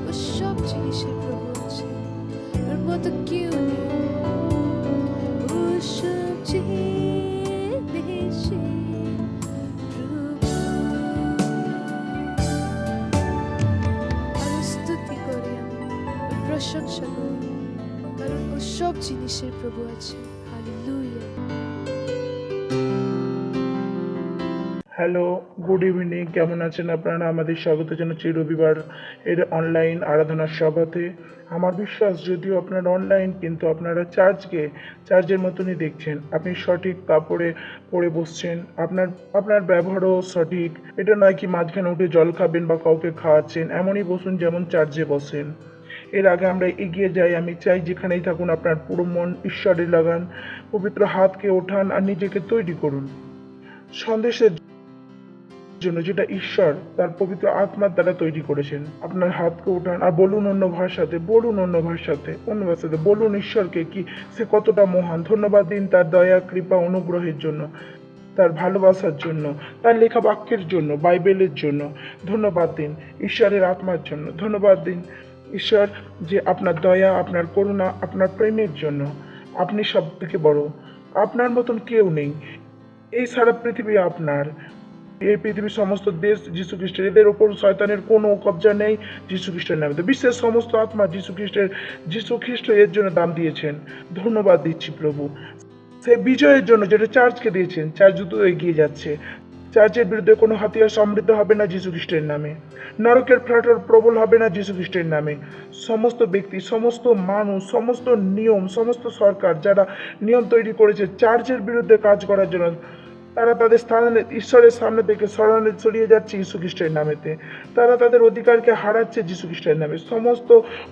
ও সব জিনিসের প্রভু আছে, ওর মতো কেউ নেই। ও সব জিনিসে প্রভু। আর স্তুতি করি আমি, ওর প্রশংসা করি, কারণ ও সব জিনিসের প্রভু আছে। হালেলুয়া। Hello, good evening. কেমন আছেন আপনারা? আমাদের স্বাগত জানাচ্ছি রবিবার এর অনলাইন আরাধনা সভাতে। আমার বিশ্বাস যদিও আপনারা অনলাইন, কিন্তু আপনারা চার্চের মতনই দেখছেন। আপনি সঠিক কাপড়ে পরে বসছেন, আপনার ব্যবহারও সঠিক। এটা নয় কি মাঝখানে উঠে জল খাবেন বা কাউকে খাওয়াচ্ছেন, এমনই বসুন যেমন চার্চে বসেন। এর আগে আমরা এগিয়ে যাই। আমি চাই যেখানেই থাকুন আপনার পুরো মন ঈশ্বরে লাগান, পবিত্র হাতকে ওঠান আর নিজেকে তৈরি করুন সন্দেশের জন্য, যেটা ঈশ্বর তার পবিত্র আত্মার দ্বারা তৈরি করেছেন। আপনার হাতকে উঠান আর বলুন অন্য ভাষাতে, বলুন ঈশ্বরকে কি সে কতটা মহান। ধন্যবাদ দিন তার দয়া, কৃপা, অনুগ্রহের জন্য, তার ভালোবাসার জন্য, তার লেখা বাক্যের জন্য, বাইবেলের জন্য। ধন্যবাদ দিন ঈশ্বরের আত্মার জন্য। ধন্যবাদ দিন ঈশ্বর যে আপনার দয়া, আপনার করুণা, আপনার প্রেমের জন্য। আপনি সব থেকে বড়, আপনার মতন কেউ নেই। এই সারা পৃথিবী আপনার, এই পৃথিবীর সমস্ত দেশ যীশু খ্রিস্টের, এদের ওপর শয়তানের কোনো কবজা নেই যীশু খ্রিস্টের নামে। বিশ্বের সমস্ত আত্মা যীশু খ্রিস্ট এর জন্য দাম দিয়েছেন। ধন্যবাদ দিচ্ছি প্রভু সেই বিজয়ের জন্য যেটা চার্চকে দিয়েছেন। চার্চ দ্রুত এগিয়ে যাচ্ছে। চার্চের বিরুদ্ধে কোনো হাতিয়ার সমৃদ্ধ হবে না যীশু খ্রিস্টের নামে। নরকের ফ্ল্যাটার প্রবল হবে না যীশু খ্রিস্টের নামে। সমস্ত ব্যক্তি, সমস্ত মানুষ, সমস্ত নিয়ম, সমস্ত সরকার যারা নিয়ম তৈরি করেছে চার্চের বিরুদ্ধে কাজ করার জন্য, তারা তাদের স্থান ঈশ্বরের সামনে থেকে সরিয়ে যাচ্ছে যীশু খ্রিস্টের নামেতে। তারা তাদের অধিকারকে হারাচ্ছে যীশু খ্রিস্টের নামে। সমস্ত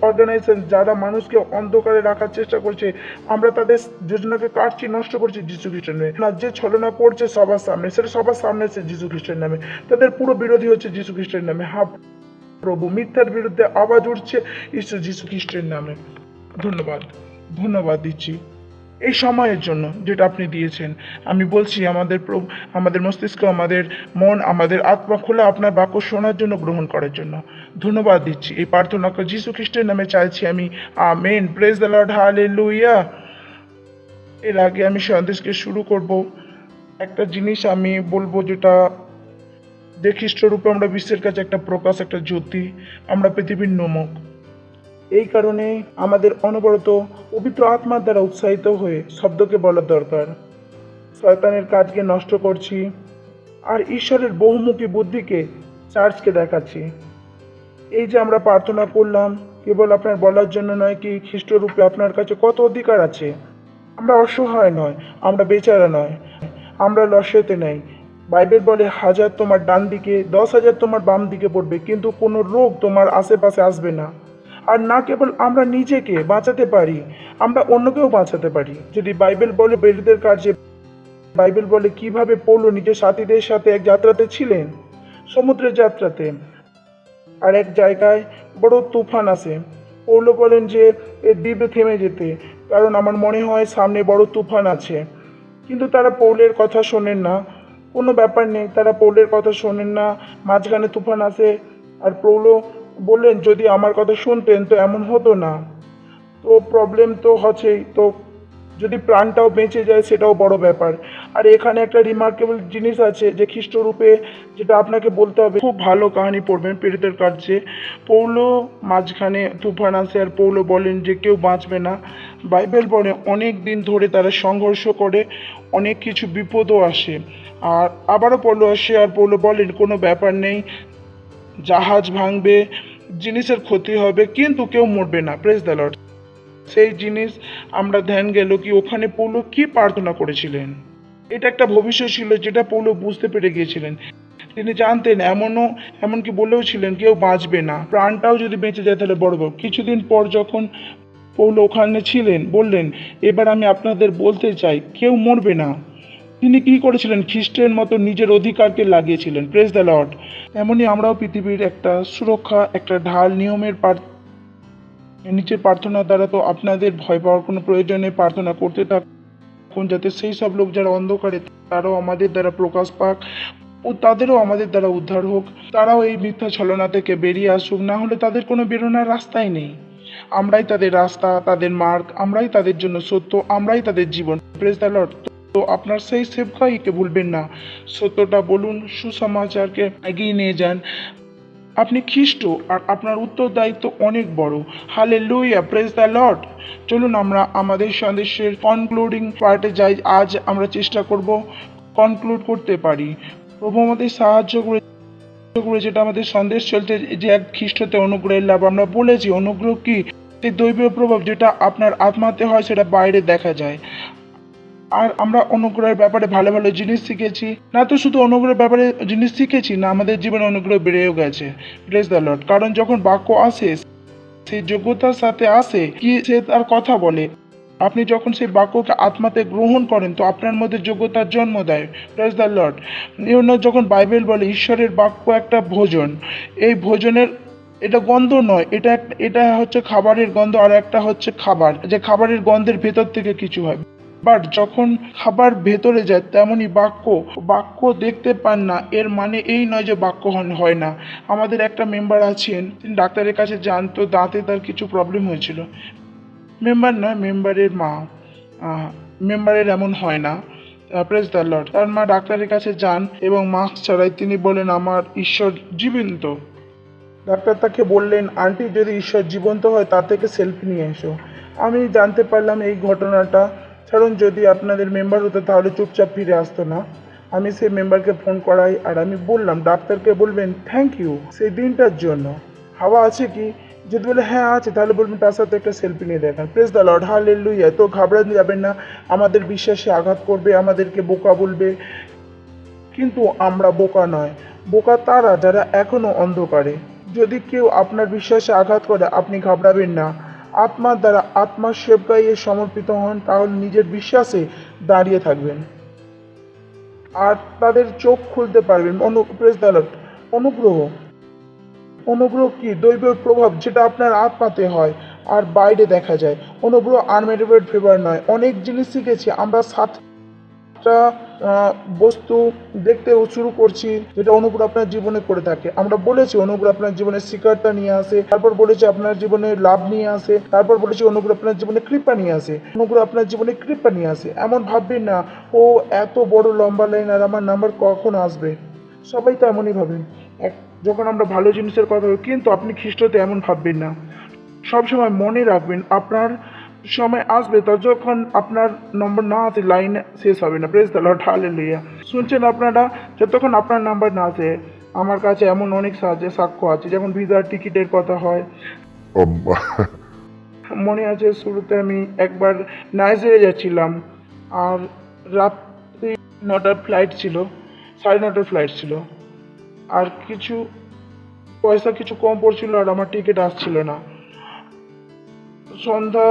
অর্গানাইজেশন যারা মানুষকে অন্ধকারে রাখার চেষ্টা করছে, আমরা তাদের যোজনাকে কাটছি, নষ্ট করছি যীশু খ্রিস্টের নামে। না, যে ছলনা করছে সবার সামনে, সেটা সবার সামনে আছে যীশু খ্রিস্টের নামে। তাদের পুরো বিরোধী হচ্ছে যীশু খ্রিস্টের নামে। প্রভু মিথ্যার বিরুদ্ধে আওয়াজ উঠছে ঈশ্বর যীশু খ্রিস্টের নামে। ধন্যবাদ দিচ্ছি এই সময়ের জন্য যেটা আপনি দিয়েছেন। আমি বলছি আমাদের মস্তিষ্ক, আমাদের মন, আমাদের আত্মা খোলা আপনার বাক্য শোনার জন্য, গ্রহণ করার জন্য। ধন্যবাদ দিচ্ছি। এই প্রার্থনাকে যীশু খ্রিস্টের নামে চাইছি আমি। Amen. Praise the Lord. Hallelujah. এর আগে আমি সন্দেশকে শুরু করব। একটা জিনিস আমি বলবো, যেটা যে খ্রিস্টরূপে আমরা বিশ্বের কাছে একটা প্রকাশ, একটা জ্যোতি। আমরা পৃথিবীর নমক। এই কারণে আমাদের অনবরত পবিত্র আত্মার দ্বারা উৎসাহিত হয়ে শব্দকে বলার দরকার। শয়তানের কাজকে নষ্ট করছি আর ঈশ্বরের বহুমুখী বুদ্ধিকে চার্চকে দেখাচ্ছি। এই যে আমরা প্রার্থনা করলাম, কেবল আপনার বলার জন্য নয় কি খ্রিস্টরূপে আপনার কাছে কত অধিকার আছে। আমরা অসহায় নয়, আমরা বেচারা নয়, আমরা লসেতে নেই। বাইবেল বলে 1000 তোমার ডান দিকে, 10,000 তোমার বাম দিকে পড়বে, কিন্তু কোনো রোগ তোমার আশেপাশে আসবে না। আর না কেবল আমরা নিজেকে বাঁচাতে পারি, আমরা অন্যকেও বাঁচাতে পারি। যদি বাইবেল বলে বেরিদের কার্যে, বাইবেল বলে কিভাবে পৌল নিজের সাথীদের সাথে এক যাত্রাতে ছিলেন, সমুদ্রের যাত্রাতে, আর এক জায়গায় বড় তুফান আসে। পৌল বলেন যে এ দ্বীপে থেমে যেতে, কারণ আমার মনে হয় সামনে বড় তুফান আছে। কিন্তু তারা পৌলের কথা শোনেন না। কোনো ব্যাপার নেই, তারা পৌলের কথা শোনেন না। মাঝখানে তুফান আসে আর পৌল বললেন যদি আমার কথা শুনতেন তো এমন হতো না। তো প্রবলেম তো হচ্ছেই, তো যদি প্রাণটাও বেঁচে যায় সেটাও বড় ব্যাপার। আর এখানে একটা রিমার্কেবল জিনিস আছে যে খ্রিস্টরূপে, যেটা আপনাকে বলতে হবে। খুব ভালো কাহিনী পড়বেন প্রেরিতের কার্যে। পৌল মাঝখানে তুফান আসে আর পৌল বলেন যে কেউ বাঁচবে না। বাইবেল বলে অনেক দিন ধরে তারা সংঘর্ষ করে, অনেক কিছু বিপদও আসে, আর আবারও পৌল আসে আর পৌল বলেন কোনো ব্যাপার নেই, জাহাজ ভাঙবে, জিনিসের ক্ষতি হবে, কিন্তু কেউ মরবে না। Praise the Lord. সেই জিনিস আমরা ধ্যান গেল কি ওখানে পৌল কি প্রার্থনা করেছিলেন। এটা একটা ভবিষ্যৎ ছিল যেটা পৌল বুঝতে পেরে গিয়েছিলেন। তিনি জানতেন, এমনকি বলেও ছিলেন কেউ বাঁচবে না, প্রাণটাও যদি বেঁচে যায় তাহলে বড়। কিছুদিন পর যখন পৌল ওখানে ছিলেন, বললেন এবার আমি আপনাদের বলতে চাই কেউ মরবে না। তিনি কি করেছিলেন? খ্রিস্টের মতো নিজের অধিকারকে লাগিয়েছিলেন। Praise the Lord. এমনই আমরাও পৃথিবীর একটা সুরক্ষা, একটা ঢাল, নিয়মের নিচের প্রার্থনার দ্বারা তো আপনাদের ভয় পাওয়ার কোনো প্রয়োজন নেই। প্রার্থনা করতে থাক, রাখুন, যাতে সেই সব লোক যারা অন্ধকারে তারাও আমাদের দ্বারা প্রকাশ পাক ও তাদেরও আমাদের দ্বারা উদ্ধার হোক, তারাও এই মিথ্যা ছলনা থেকে বেরিয়ে আসুক, না হলে তাদের কোনো বেরোনোর রাস্তাই নেই। আমরাই তাদের রাস্তা, তাদের মার্গ, আমরাই তাদের জন্য সত্য, আমরাই তাদের জীবন। Praise the Lord. তো আপনার সেই সেবকাইকে ভুলবেন না, সত্যটা বলুন, সুসমাচারকে এগিয়ে নিয়ে যান। আপনি খ্রিস্ট আর আপনার উত্তরদায়িত্ব অনেক বড়। Hallelujah, praise the Lord. চলুন আমরা আমাদের সন্দেশের কনক্লুডিং পার্টে যাই। আজ আমরা চেষ্টা করব কনক্লুড করতে পারি। প্রভু আমাদের সাহায্য করে যেটা আমাদের সন্দেশ চলতে, যে এক খ্রিস্টতে অনুগ্রহের লাভ আমরা বলেছি। অনুগ্রহ কি? সেই দৈবীয় প্রভাব যেটা আপনার আত্মাতে হয় সেটা বাইরে দেখা যায়। আর আমরা অনুগ্রহের ব্যাপারে ভালো ভালো জিনিস শিখেছি, না তো শুধু অনুগ্রহের ব্যাপারে জিনিস শিখেছি, না আমাদের জীবনে অনুগ্রহ বেড়েও গেছে। Praise the Lord. কারণ যখন বাক্য আসে সেই যোগ্যতার সাথে আসে কি সে তার কথা বলে। আপনি যখন সেই বাক্যকে আত্মাতে গ্রহণ করেন তো আপনার মধ্যে যোগ্যতার জন্ম দেয়। Praise the Lord. যখন বাইবেল বলে ঈশ্বরের বাক্য একটা ভোজন, এই ভোজনের এটা গন্ধ নয়, এটা হচ্ছে খাবারের গন্ধ, আর একটা হচ্ছে খাবার, যে খাবারের গন্ধের ভেতর থেকে কিছু হয়। বাট যখন খাবার ভেতরে যায় তেমনই বাক্য দেখতে পান না, এর মানে এই নয় যে বাক্য হয় না। আমাদের একটা মেম্বার আছেন, তিনি ডাক্তারের কাছে যান, তো দাঁতে তার কিছু প্রবলেম হয়েছিল। মেম্বার নয়, মেম্বারের মা। মেম্বারের এমন হয় না। Praise the Lord. তার মা ডাক্তারের কাছে যান এবং মাস্ক ছাড়াই তিনি বলেন, আমার ঈশ্বর জীবন্ত। ডাক্তার তাকে বললেন, আন্টি যদি ঈশ্বর জীবন্ত হয় তার থেকে সেলফি নিয়ে এসো। আমি জানতে পারলাম এই ঘটনাটা, কারণ যদি আপনাদের মেম্বার হতো তাহলে চুপচাপ ফিরে আসতো না। আমি সেই মেম্বারকে ফোন করাই আর আমি বললাম, ডাক্তারকে বলবেন থ্যাংক ইউ সেই দিনটার জন্য। হাওয়া আছে কি? যদি বলে হ্যাঁ আছে, তাহলে বলবেন তার সাথে একটা সেলফি নিয়ে দেখান। Praise the Lord. হালেলুয়া। তো ঘাবড়াতে যাবেন না, আমাদের বিশ্বাসে আঘাত করবে, আমাদেরকে বোকা বলবে, কিন্তু আমরা বোকা নয়। বোকা তারা যারা এখনো অন্ধকারে। যদি কেউ আপনার বিশ্বাসে আঘাত করে আপনি ঘাবড়াবেন না। আত্মার দ্বারা আত্মার সেবকাইয়ে সমর্পিত হন, তাহলে নিজের বিশ্বাসে দাঁড়িয়ে থাকবেন আর তাদের চোখ খুলতে পারবেন। Praise the Lord. অনুগ্রহ কি? দৈবের প্রভাব যেটা আপনার আত্মাতে হয় আর বাইরে দেখা যায়। অনুগ্রহ আনমেরিটেড ফেভার নয়। অনেক জিনিস শিখেছি আমরা, 7টা বস্তু দেখতে শুরু করছি যেটা অনুগ্রহ আপনার জীবনে করে থাকে। আমরা বলেছি অনুগ্রহ আপনার জীবনে শিকারটা নিয়ে আসে, তারপর বলেছি আপনার জীবনে লাভ নিয়ে আসে, তারপর বলেছি অনুগ্রহ আপনার জীবনে কৃপা নিয়ে আসে। অনুগ্রহ আপনার জীবনে কৃপা নিয়ে আসে। এমন ভাববেন না ও এত বড় লম্বা লাইন আর আমার নাম্বার কখন আসবে। সবাই তো এমনই ভাবেন যখন আমরা ভালো জিনিসের কথা বলি, কিন্তু আপনি খ্রিস্টতে এমন ভাববেন না। সবসময় মনে রাখবেন আপনার সময় আসবে, যখন আপনার নম্বর না আসে লাইন শেষ হবে না। Praise the Lord. হালেলুয়া। শুনছেন আপনারা? যতক্ষণ আপনার নাম্বার না আসে, আমার কাছে এমন অনেক সাক্ষ্য আছে, যেমন ভিসার টিকিটের কথা হয়। মনে আছে শুরুতে আমি একবার নাইজেরিয়া যাচ্ছিলাম, আর রাত্রি 9টার ফ্লাইট ছিল, 9:30 ফ্লাইট ছিল, আর কিছু পয়সা কিছু কম পড়ছিল আর আমার টিকিট আসছিল না। সন্ধ্যা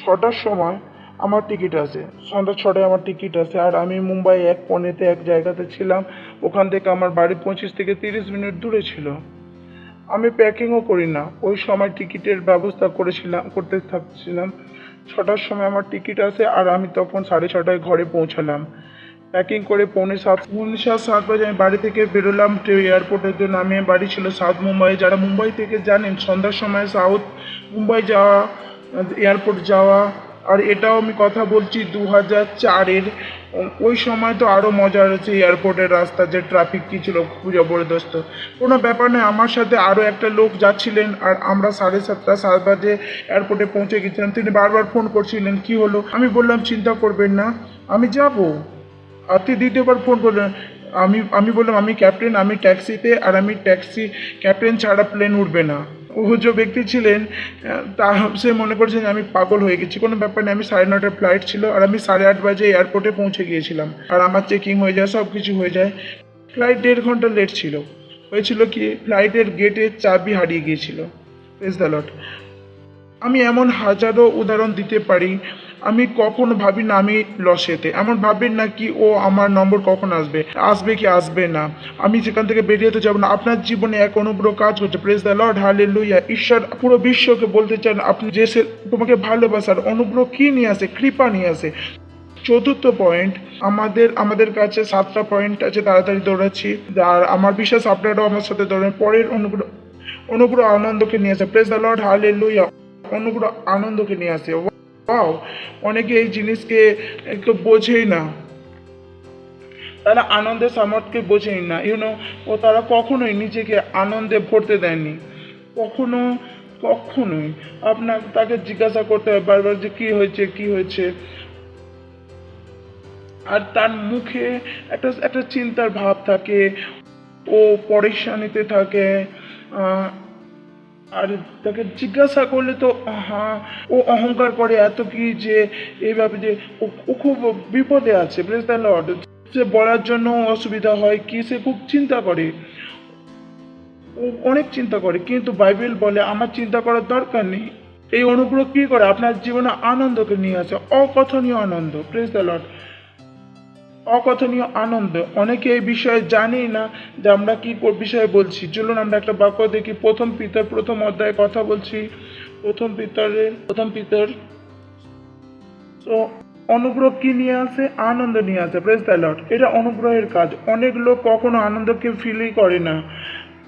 6টার সময় আমার টিকিট আসে, সন্ধ্যা 6টায় আমার টিকিট আসে, আর আমি মুম্বাই 1 কোণেতে এক জায়গাতে ছিলাম। ওখান থেকে আমার বাড়ি 25 থেকে 30 মিনিট দূরে ছিল। আমি প্যাকিংও করি না, ওই সময় টিকিটের ব্যবস্থা করতে থাকছিলাম। 6টার সময় আমার টিকিট আসে আর আমি তখন 6:30টায় ঘরে পৌঁছালাম। প্যাকিং করে 6:45 বাজে আমি বাড়ি থেকে বেরোলাম এয়ারপোর্টের জন্য। আমি বাড়ি ছিল সাউথ মুম্বাই। যারা মুম্বাই থেকে জানেন, সন্ধ্যার সময় সাউথ মুম্বাই যাওয়া, এয়ারপোর্ট যাওয়া, আর এটাও আমি কথা বলছি 2004-এর। ওই সময় তো আরও মজা হয়েছে। এয়ারপোর্টের রাস্তা যে ট্রাফিক কী ছিল, খুব জবরদস্ত। কোনো ব্যাপার নয়, আমার সাথে আরও একটা লোক যাচ্ছিলেন আর আমরা 7:30 বাজে এয়ারপোর্টে পৌঁছে গেছিলাম। তিনি বারবার ফোন করছিলেন, কি হলো? আমি বললাম চিন্তা করবেন না, আমি যাবো। আর দ্বিতীয়বার ফোন করলেন। আমি বললাম আমি ক্যাপ্টেন, আমি ট্যাক্সিতে, আর আমি ক্যাপ্টেন ছাড়া প্লেন উঠবে না। ও যে ব্যক্তি ছিলেন তা সে মনে করছেন আমি পাগল হয়ে গেছি। কোনো ব্যাপার নেই, আমি 9:30 ফ্লাইট ছিল আর আমি 8:30 বাজে এয়ারপোর্টে পৌঁছে গিয়েছিলাম, আর আমার চেকিং হয়ে যায়, সব কিছু হয়ে যায়। ফ্লাইট 1.5 ঘন্টা লেট ছিল। হয়েছিল কি, ফ্লাইটের গেটের চাবি হারিয়ে গিয়েছিল। Praise the Lord. আমি এমন হাজারো উদাহরণ দিতে পারি। আমি কখনো ভাবি না আমি লসেতে। এমন ভাববেন না কি ও আমার নম্বর কখন আসবে কি আসবে না, আমি সেখান থেকে বেরিয়ে তো যাবো না। আপনার জীবনে এক অনুগ্রহ কাজ করছে। Praise the Lord. হালেলুয়া। ঈশ্বর পুরো বিশ্বকে বলতে চান আপনি যে সে তোমাকে ভালোবাসার অনুগ্রহ কি নিয়ে আসে, কৃপা নিয়ে আসে। চতুর্থ পয়েন্ট, আমাদের কাছে 7টা পয়েন্ট আছে, তাড়াতাড়ি দৌড়াচ্ছি। আর আমার বিশ্বাস আপনারাও আমার সাথে দৌড়ান। পরের অনুগ্রহ আনন্দকে নিয়ে আসে। Praise the Lord, hallelujah. অনুগ্রহ আনন্দকে নিয়ে আসে। ওয়াও, অনেকে এই জিনিসকে একটু বোঝেই না, তারা আনন্দের সামর্থ্যকে বোঝেই না, ও তারা কখনোই নিজেকে আনন্দে ভরতে দেয়নি, কখনোই। তাকে জিজ্ঞাসা করতে হয় বারবার যে কি হয়েছে, আর তার মুখে একটা চিন্তার ভাব থাকে, ও পরেশানিতে থাকে। আর তাকে জিজ্ঞাসা করলে তো ও অহংকার করে এত কি যে এইভাবে যে ও খুব বিপদে আছে। Praise the Lord. সে বলার জন্য অসুবিধা হয় কি, সে খুব চিন্তা করে, ও অনেক চিন্তা করে, কিন্তু বাইবেল বলে আমার চিন্তা করার দরকার নেই। এই অনুগ্রহ কি করে? আপনার জীবনে আনন্দকে নিয়ে আসে, অকথনীয় আনন্দ। Praise the Lord. অকথনীয় আনন্দ। অনেকে এই বিষয়ে জানেই না যে আমরা কি বিষয়ে বলছি। চলুন আমরা একটা বাক্য দেখি। প্রথম পিতর 1ম অধ্যায়ে কথা বলছি। প্রথম পিতর। তো অনুগ্রহ কি নিয়ে আসে? আনন্দ নিয়ে আসে। Praise the Lord. এটা অনুগ্রহের কাজ। অনেক লোক কখনো আনন্দকে ফিলই করে না,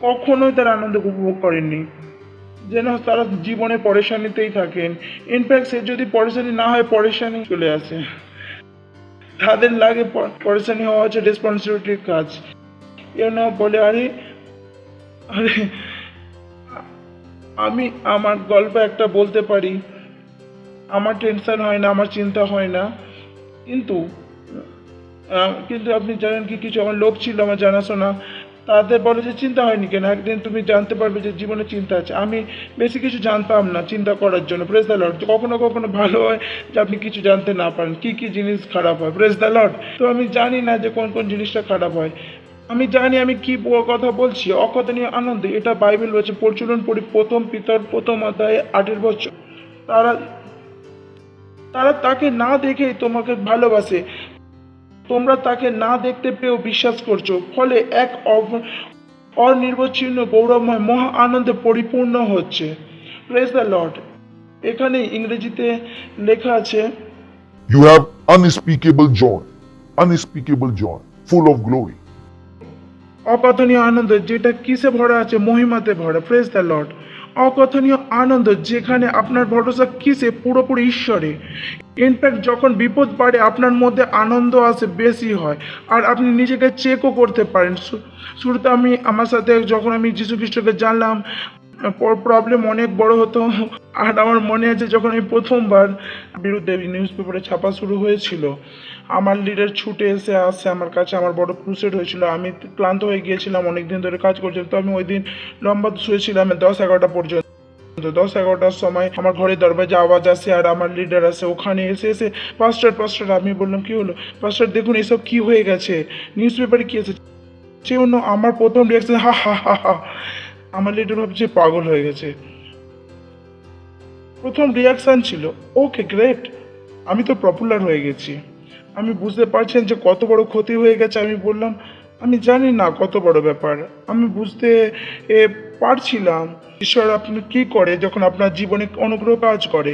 কখনোই তারা আনন্দ উপভোগ করেননি, যেন তারা জীবনে পরেশানিতেই থাকেন। ইনফ্যাক্ট সে যদি পরেশানি না হয়, পরেশানি চলে আসে। তাদের লাগে পরেশানি হওয়া হচ্ছে রেসপন্সিবিলিটির কাজ। বলে আরে আমি আমার গল্প একটা বলতে পারি, আমার টেনশন হয় না, আমার চিন্তা হয় না, কিন্তু আপনি জানেন কি, কিছু আমার লোক ছিল আমার জানাশোনা, তাদের বলে যে চিন্তা হয়নি কেন, একদিন তুমি জানতে পারবে যে জীবনে চিন্তা আছে। আমি বেশি কিছু জানতাম না চিন্তা করার জন্য। Praise the Lord. কখনো ভালো হয় যে আপনি কিছু জানতে না পারেন, কি জিনিস খারাপ হয়। Praise the Lord. তো আমি জানি না যে কোন জিনিসটা খারাপ হয়, আমি জানি আমি কি কথা বলছি। অকথনীয় আনন্দ, এটা বাইবেল বলছে। চলুন পড়ি 1ম পিতর 1ম অধ্যায়ে 8 বছর। তারা তাকে না দেখেই তোমাকে ভালোবাসে, তোমরা তাকে না দেখতে পেয়েও বিশ্বাস করছো, ফলে এক অনির্বচ্ছিন্ন গৌরবময় মহা আনন্দে পরিপূর্ণ হচ্ছে। Praise the Lord. এখানে ইংরেজিতে লেখা আছে, You have unspeakable joy, full of glory. অকথনীয় আনন্দ, যেটা কিসে ভরা আছে? মহিমাতে ভরা। Praise the Lord. অকথনীয় আনন্দ, যেখানে আপনার ভরসা কিসে? পুরোপুরি ঈশ্বরে। ইনফ্যাক্ট যখন বিপদ বাড়ে, আপনার মধ্যে আনন্দ আসে, বেশি হয়, আর আপনি নিজেকে চেকও করতে পারেন। শুরুতে আমার সাথে যখন আমি যীশু খ্রিস্টকে জানলাম, প্রবলেম অনেক বড় হতো। আর আমার মনে আছে যখন আমি প্রথমবার বিরুদ্ধে নিউজ পেপারে ছাপা শুরু হয়েছিল, আমার লিডার ছুটে আসছে আমার কাছে। আমার বড় ক্রুসেড হয়েছিল, আমি ক্লান্ত হয়ে গিয়েছিলাম, অনেকদিন ধরে কাজ করছিলাম। তো আমি ওই দিন লম্বা শুয়েছিলাম 10-11টা পর্যন্ত। 10-11টার সময় আমার ঘরের দরজায় আওয়াজ আসে, আর আমার লিডার আসে। ওখানে এসে পাস্টার, আমি বললাম কি হলো? পাস্টার দেখুন এসব কি হয়ে গেছে, নিউজ পেপারে কি এসেছে? আমার প্রথম রিয়াকশন হা হা হা হা। আমার লিডার ভাবছে পাগল হয়ে গেছে। প্রথম রিয়াকশন ছিল ওকে গ্রেট, আমি তো পপুলার হয়ে গেছি। আমি বুঝতে পারছেন যে কত বড় ক্ষতি হয়ে গেছে। আমি বললাম আমি জানি না কত বড় ব্যাপার, আমি বুঝতে পারছিলাম ঈশ্বর আপনি কি করে যখন আপনার জীবনে অনুগ্রহ কাজ করে,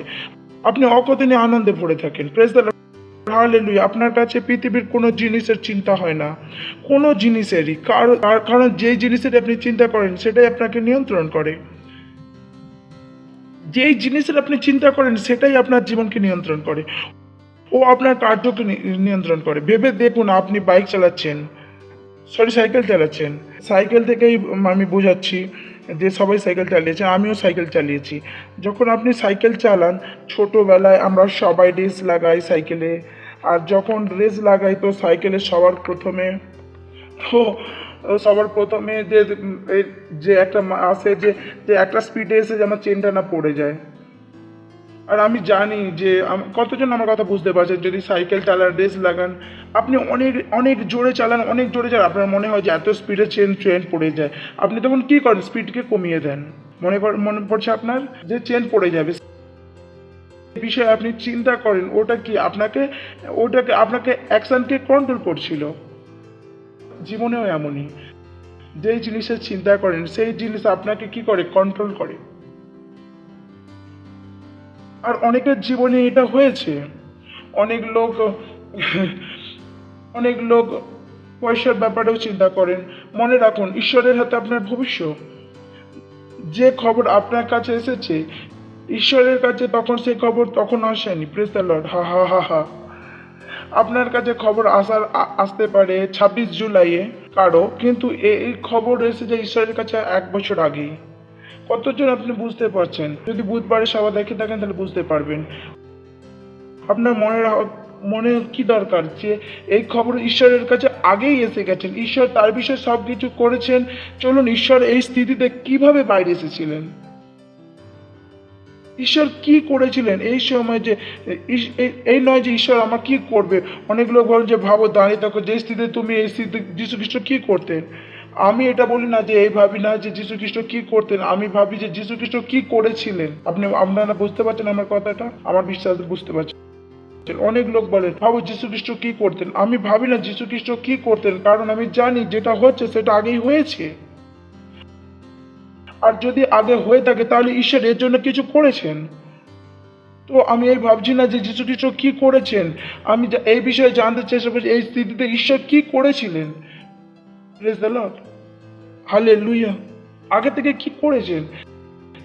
আপনি অকথনীয় আনন্দে ভরে থাকেন। Praise the Lord, hallelujah. আপনার কাছে পৃথিবীর কোনো জিনিসের চিন্তা হয় না, কোনো জিনিসেরই। কারণ যেই জিনিসের আপনি চিন্তা করেন সেটাই আপনাকে নিয়ন্ত্রণ করে। যেই জিনিসের আপনি চিন্তা করেন সেটাই আপনার জীবনকে নিয়ন্ত্রণ করে, ও আপনার কার্যকে নিয়ন্ত্রণ করে। ভেবে দেখুন, আপনি সাইকেল চালাচ্ছেন। সাইকেল থেকেই আমি বোঝাচ্ছি যে সবাই সাইকেল চালিয়েছে, আমিও সাইকেল চালিয়েছি। যখন আপনি সাইকেল চালান, ছোটোবেলায় আমরা সবাই রেস লাগাই সাইকেলে, আর যখন রেস লাগাই তো সাইকেলে সবার প্রথমে যে একটা আসে যে একটা স্পিডে এসে যে আমার চেনটা না পড়ে যায়। আর আমি জানি যে কতজন আমার কথা বুঝতে পারছেন, যদি সাইকেল চালান, রেস লাগান, আপনি অনেক জোরে চালান, আপনার মনে হয় যে এত স্পিডে চেন পড়ে যায়। আপনি তখন কি করেন? স্পিডকে কমিয়ে দেন। মনে পড়ছে আপনার যে চেন পড়ে যাবে, বিষয়ে আপনি চিন্তা করেন, ওটাকে আপনাকে অ্যাকশনকে কন্ট্রোল করছিল। জীবনেও এমনই, যেই জিনিসের চিন্তা করেন সেই জিনিস আপনাকে কি করে? কন্ট্রোল করে। আর অনেকের জীবনে এটা হয়েছে। অনেক লোক অনেক লোক পয়সার ব্যাপারেও চিন্তা করেন। মনে রাখুন, ঈশ্বরের হাতে আপনার ভবিষ্যৎ। যে খবর আপনার কাছে এসেছে, ঈশ্বরের কাছে তখন সেই খবর তখন আসেনি। Praise the Lord. হা হা হা হা। আপনার কাছে খবর আসতে পারে 26 জুলাইয়ে কারো, কিন্তু এই খবর এসেছে ঈশ্বরের কাছে 1 বছর আগেই। কতজন আপনি বুঝতে পারছেন? যদি বুধবারে সভা দেখে থাকেন তাহলে বুঝতে পারবেন। আপনার মনে কি দরকার যে এই খবর ঈশ্বরের কাছে আগেই এসে গেছেন, ঈশ্বর তার বিষয়ে সব কিছু করেছেন। চলুন, ঈশ্বর এই স্থিতিতে কিভাবে বাইরে এসেছিলেন, ঈশ্বর কি করেছিলেন এই সময়, যে এই নয় যে ঈশ্বর আমার কি করবে। অনেক লোক বলেন যে ভাবো দাঁড়িয়ে থাকো, যে স্থিতিতে তুমি এই স্থিতিতে যীশু খ্রিস্ট কি করতেন। আমি এটা বলি না যে এই ভাবি না যে যীশু খ্রিস্ট কি করতেন, আমি ভাবি যে যীশু খ্রিস্ট কি করেছিলেন। আপনারা বুঝতে পারছেন আমার কথাটা? আমার বিশ্বাস বুঝতে পারছেন। অনেক লোক বলেন ভাবো যীশু খ্রিস্ট কি করতেন। আমি ভাবি না যীশু খ্রিস্ট কি করতেন, কারণ আমি জানি যেটা হচ্ছে সেটা আগেই হয়েছে। আর যদি আগে হয়ে থাকে তাহলে ঈশ্বর এর জন্য কিছু করেছেন। তো আমি এই ভাবছি না যে যীশু খ্রিস্ট কি করেছেন, আমি এই বিষয়ে জানতে চেষ্টা করছি এই স্থিতিতে ঈশ্বর কি করেছিলেন। Praise the Lord. হালেলুয়া। আগে থেকে কি করেছেন।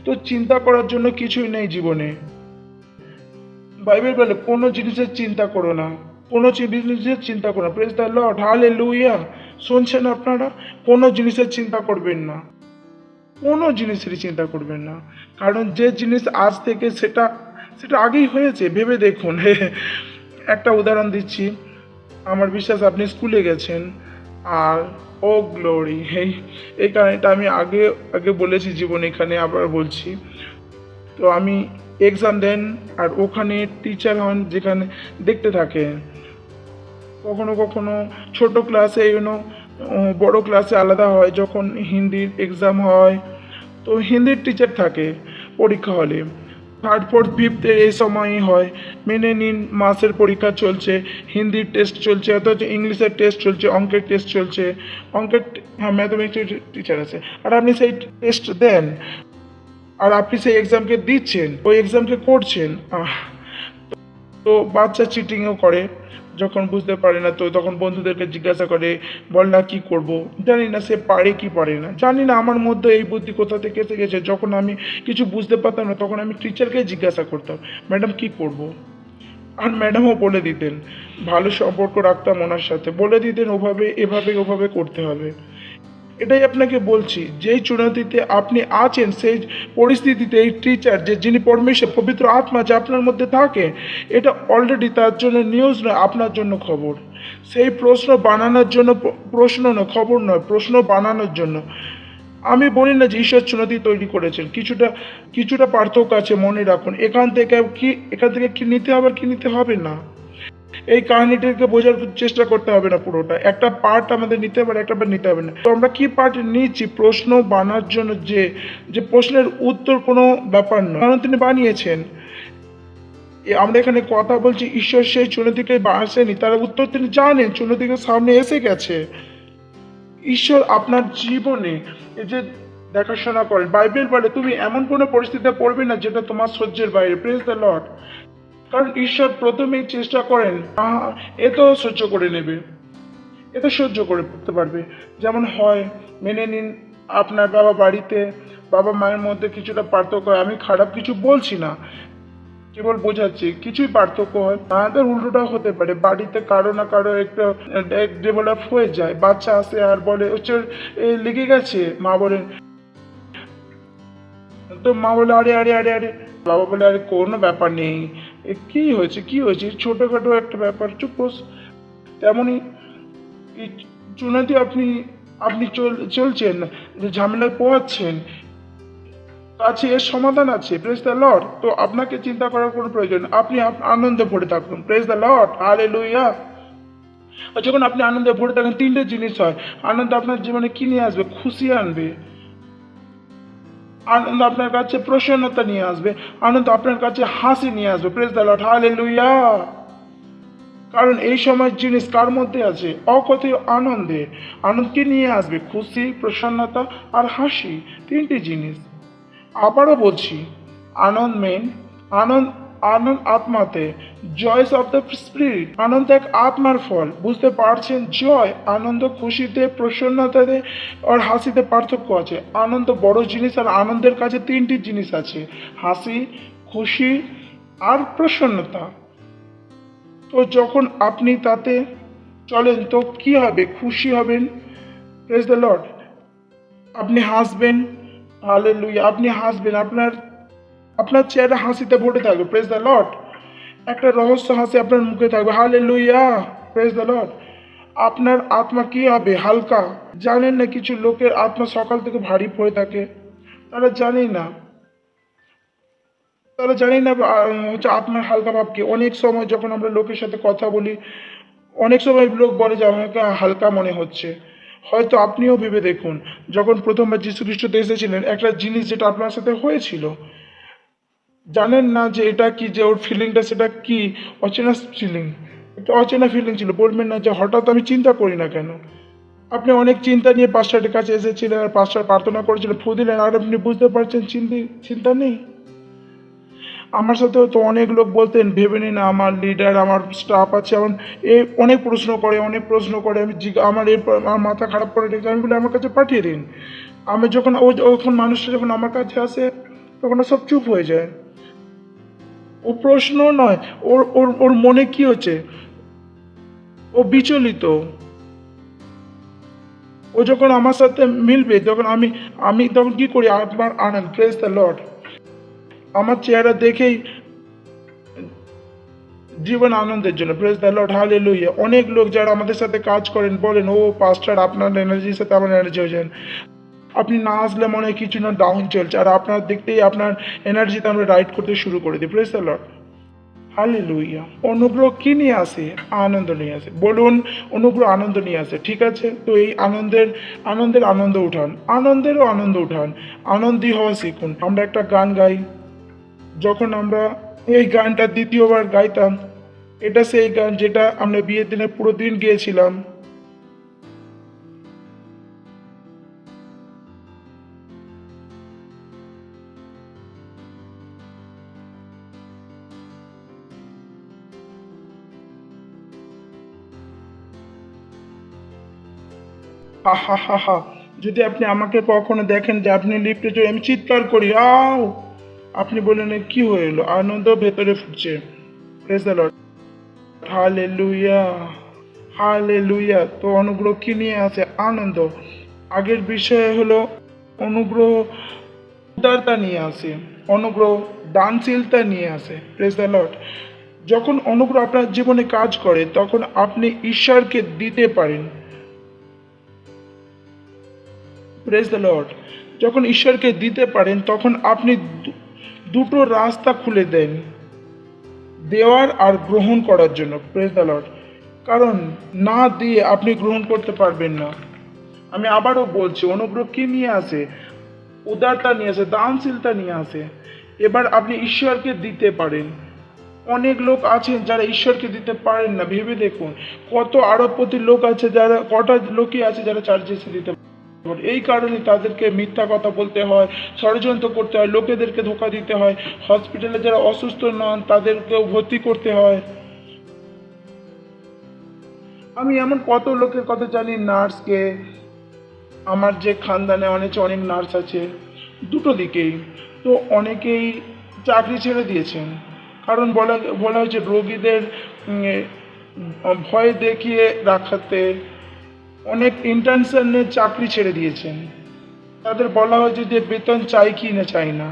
তো চিন্তা করার জন্য কিছুই নেই জীবনে। বাইবেল বলে কোনো জিনিসের চিন্তা করো না, কোনো জিনিসের চিন্তা করো না। Praise the Lord. হালেলুয়া। শুনছেন আপনারা? কোনো জিনিসের চিন্তা করবেন না, কোনো জিনিসেরই চিন্তা করবেন না, কারণ যে জিনিস আজ থেকে সেটা আগেই হয়েছে। ভেবে দেখুন। একটা উদাহরণ দিচ্ছি। আমার বিশ্বাস আপনি স্কুলে গেছেন, আর ও গ্লোরি, এই কারণটা আমি আগে বলেছি জীবনে, এখানে আবার বলছি। তো আমি এক্সাম দেন আর ওখানে টিচার হন যেখানে দেখতে থাকে। কখনো কখনো ছোট ক্লাসে বড় ক্লাসে আলাদা হয়। যখন হিন্দির এক্সাম হয় তো হিন্দির টিচার থাকে পরীক্ষা হলে। 3rd 4th 5th এই সময়ই হয়। মেনে নিন মাসের পরীক্ষা চলছে, হিন্দির টেস্ট চলছে, অথচ ইংলিশের টেস্ট চলছে, অঙ্কের টেস্ট চলছে। ম্যাথমেটিক্স টিচার আছে, আর আপনি সেই টেস্ট দেন, আর আপনি সেই এক্সামকে দিচ্ছেন, ওই এক্সামকে করছেন। তো বাচ্চা চিটিংও করে, যখন বুঝতে পারে না তো তখন বন্ধুদেরকে জিজ্ঞাসা করে, বল না কি করব। জানি না সে পারে কি পারে না, জানি না। আমার মধ্যে এই বুদ্ধি কোথা থেকে এসে গেছে। যখন আমি কিছু বুঝতে পারতাম না তখন আমি টিচারকে জিজ্ঞাসা করতাম, ম্যাডাম কি করব। আর ম্যাডামও বলে দিতেন। ভালো সম্পর্ক রাখতাম ওনার সাথে, বলে দিতেন ওভাবে করতে হবে। এটাই আপনাকে বলছি, যেই চুনতিতে আপনি আছেন সেই পরিস্থিতিতে এই টিচার যিনি পরমেশ্বর পবিত্র আত্মা যে আপনার মধ্যে থাকে, এটা অলরেডি তার জন্য নিউজ নয়, আপনার জন্য খবর। সেই প্রশ্ন বানানোর জন্য, প্রশ্ন নয় খবর নয়, প্রশ্ন বানানোর জন্য। আমি বলি না যে ঈশ্বর চুনতি তৈরি করেছেন, কিছুটা পার্থক্য আছে। মনে রাখুন, এখান থেকে কি নিতে হবে আর কি নিতে হবে না, এই কাহিনীটাকে বোঝার চেষ্টা করতে হবে না পুরোটা। একটা পার্ট আমাদের নিতে হবে, একটা পার্ট নিতে হবে না। তো আমরা কি পার্ট নিচ্ছি? প্রশ্ন বানার জন্য, যে প্রশ্নের উত্তর কোনো ব্যাপার নয়, কারণ তিনি বানিয়েছেন। আমরা এখানে কথা বলছি, ঈশ্বর সেই চুনতিকে আসেনি, তার উত্তর তিনি জানেন, চুনতিকে সামনে এসে গেছে। ঈশ্বর আপনার জীবনে এই যে দেখাশোনা করেন। বাইবেল বলে তুমি এমন কোনো পরিস্থিতিতে পড়বে না যেটা তোমার সহ্যের বাইরে। Praise the Lord. কারণ ঈশ্বর প্রথমেই চেষ্টা করেন এ তো সহ্য করে নেবে, এ তো সহ্য করে পড়তে পারবে। যেমন হয়, মেনে নিন আপনার বাবা মায়ের মধ্যে কিছুটা পার্থক্য হয়। আমি খারাপ কিছু বলছি না, কেবল বোঝাচ্ছি কিছুই পার্থক্য হয়। তাদের উল্টোটাও হতে পারে, বাড়িতে কারো না কারো একটা ডেভেলপ হয়ে যায়। বাচ্চা আসে আর বলে হচ্ছে লেগে গেছে, মা বলেন, তো মা বলে আরে আরে আরে আরে, বাবা বলে আরে কোনো ব্যাপার নেই, কি হয়েছে ছোটখাটো একটা ব্যাপার, চুপ বস। তেমনই চুনাতে আপনি চলছেন, যে ঝামেলায় পোহাচ্ছেন, কাছে এর সমাধান আছে। Praise the Lord. তো আপনাকে চিন্তা করার কোনো প্রয়োজন, আপনি আনন্দে ভরে থাকুন। Praise the Lord. হালেলুয়া। আর যখন আপনি আনন্দে ভরে থাকেন 3টে জিনিস হয়। আনন্দ আপনার জীবনে কি নিয়ে আসবে? খুশি আনবে। আনন্দ আপনার কাছে প্রসন্নতা নিয়ে আসবে। আনন্দ আপনার কাছে হাসি নিয়ে আসবে। Praise the Lord. হালেলুয়া। কারণ এই সময় জিনিস কার মধ্যে আছে? অকথ্য আনন্দে। আনন্দ কি নিয়ে আসবে? খুশি, প্রসন্নতা আর হাসি। 3টে জিনিস। আবারও বলছি, আনন্দ মেন। আনন্দ আত্মাতে, জয়স অফ দ্য স্পিরিট, আনন্দ এক আত্মার ফল। বুঝতে পারছেন? জয়, আনন্দ, খুশিতে, প্রসন্নতাতে আর হাসিতে পার্থক্য আছে। আনন্দ বড় জিনিস, আর আনন্দের কাছে তিনটি জিনিস আছে: হাসি, খুশি আর প্রসন্নতা। তো যখন আপনি তাতে চলেন তো কি হবে? খুশি হবেন। Praise the Lord. আপনি হাসবেন। হালেলুয়া। আপনি হাসবেন, আপনার চেহারা হাসিতে ভরে থাকবে। Praise the Lord. একটা রহস্য হাসি আপনার মুখে থাকবে। হালেলুয়া। Praise the Lord. আপনার আত্মা কি হবে? হালকা। জানেন না, কিছু লোকের আত্মা সকাল থেকে ভারী পড়ে থাকে, তারা জানি না হচ্ছে আত্মার হালকা ভাব কি। অনেক সময় যখন আমরা লোকের সাথে কথা বলি, অনেক সময় লোক বলে যে আমাকে হালকা মনে হচ্ছে। হয়তো আপনিও ভেবে দেখুন, যখন প্রথমবার যীশু খ্রিস্ট এসেছিলেন, একটা জিনিস যেটা আপনার সাথে হয়েছিল, জানেন না যে এটা কি, যে ওর ফিলিংটা সেটা কি, অচেনা ফিলিং, একটা অচেনা ফিলিং ছিল। বলবেন না যে হঠাৎ আমি চিন্তা করি না কেন। আপনি অনেক চিন্তা নিয়ে পাস্টারের কাছে এসেছিলেন, আর পাস্টার প্রার্থনা করেছিলেন, ফু দিলেন, আর আপনি বুঝতে পারছেন চিন্তা নেই। আমার সাথেও তো অনেক লোক বলতেন, ভেবে নিন আমার লিডার, আমার স্টাফ আছে, আমার অনেক প্রশ্ন করে। আমি আমার মাথা খারাপ করে রেখে আমি বলি আমার কাছে পাঠিয়ে দিন। আমি যখন ওখন মানুষটা যখন আমার কাছে আসে, তখন সব চুপ হয়ে যায়। ও প্রশ্ন নয়, ওর ওর ওর মনে কি হচ্ছে, ও বিচলিত। ও যখন আমার সাথে মিলবে, তখন আমি তখন কি করি? আত্মার আনন্দ। Praise the Lord. আমার চেহারা দেখেই জীবন আনন্দের জন্য। Praise the Lord. হালেলুয়া। অনেক লোক যারা আমাদের সাথে কাজ করেন বলেন, ও পাস্টার আপনার এনার্জির সাথে আমার এনার্জি হয়ে যান। আপনি না আসলে মনে হয় কিছু না ডাউন চলছে, আর আপনার দেখতেই আপনার এনার্জিতে আমরা রাইড করতে শুরু করে দিই। Praise the Lord. হালেলুয়া। অনুগ্রহ কি নিয়ে আসে? আনন্দ নিয়ে আসে। বলুন, অনুগ্রহ আনন্দ নিয়ে আসে। ঠিক আছে, তো এই আনন্দের আনন্দ উঠান, আনন্দেরও আনন্দ উঠান, আনন্দী হওয়া শিখুন। আমরা একটা গান গাই, যখন আমরা এই গানটা দ্বিতীয়বার গাইতাম, এটা সেই গান যেটা আমরা বিয়ের দিনে পুরো দিন গিয়েছিলাম। হা হা হা হা। যদি আপনি আমাকে কখনো দেখেন যে আপনি লিফটে চড়ে আমি চিৎকার করি, আও, আপনি বললেন কি হয়ে এলো? আনন্দ ভেতরে ফুটছে। Praise the Lord. Hallelujah. Hallelujah. তো অনুগ্রহ কি নিয়ে আসে? আনন্দ। আগের বিষয় হলো অনুগ্রহ উদারতা নিয়ে আসে, অনুগ্রহ দানশীলতা নিয়ে আসে। Praise the Lord. যখন অনুগ্রহ আপনার জীবনে কাজ করে, তখন আপনি ঈশ্বরকে দিতে পারেন। Praise the Lord. যখন ঈশ্বরকে দিতে পারেন, তখন আপনি দুটো রাস্তা খুলে দেন, দেওয়ার আর গ্রহণ করার জন্য। Praise the Lord. কারণ না দিয়ে আপনি গ্রহণ করতে পারবেন না। আমি আবারও বলছি, অনুগ্রহ কি নিয়ে আসে? উদারতা নিয়ে আসে, দানশীলতা নিয়ে আসে। এবার আপনি ঈশ্বরকে দিতে পারেন। অনেক লোক আছেন যারা ঈশ্বরকে দিতে পারেন না। ভেবে দেখুন, কত আরবপতি লোক আছে, কটা লোকই আছে যারা চার্চে এসে দিতে পারে। এই কারণে তাদেরকে মিথ্যা কথা বলতে হয়, ষড়যন্ত্র করতে হয়, লোকেদেরকে ধোঁকা দিতে হয়, হসপিটালে যারা অসুস্থ নন তাদেরকেও ভর্তি করতে হয়। আমি এমন কত লোকের কথা জানি, নার্সকে, আমার যে খানদানে অনেক নার্স আছে, দুটো দিকেই। তো অনেকেই চাকরি ছেড়ে দিয়েছেন, কারণ বলা হয়েছে রোগীদের ভয় দেখিয়ে রাখাতে অনেক ইন্টার্নশনে চাকরি ছেড়ে দিয়েছেন। তাদের বলা হয়েছে যে বেতন চাই কি না চাই না।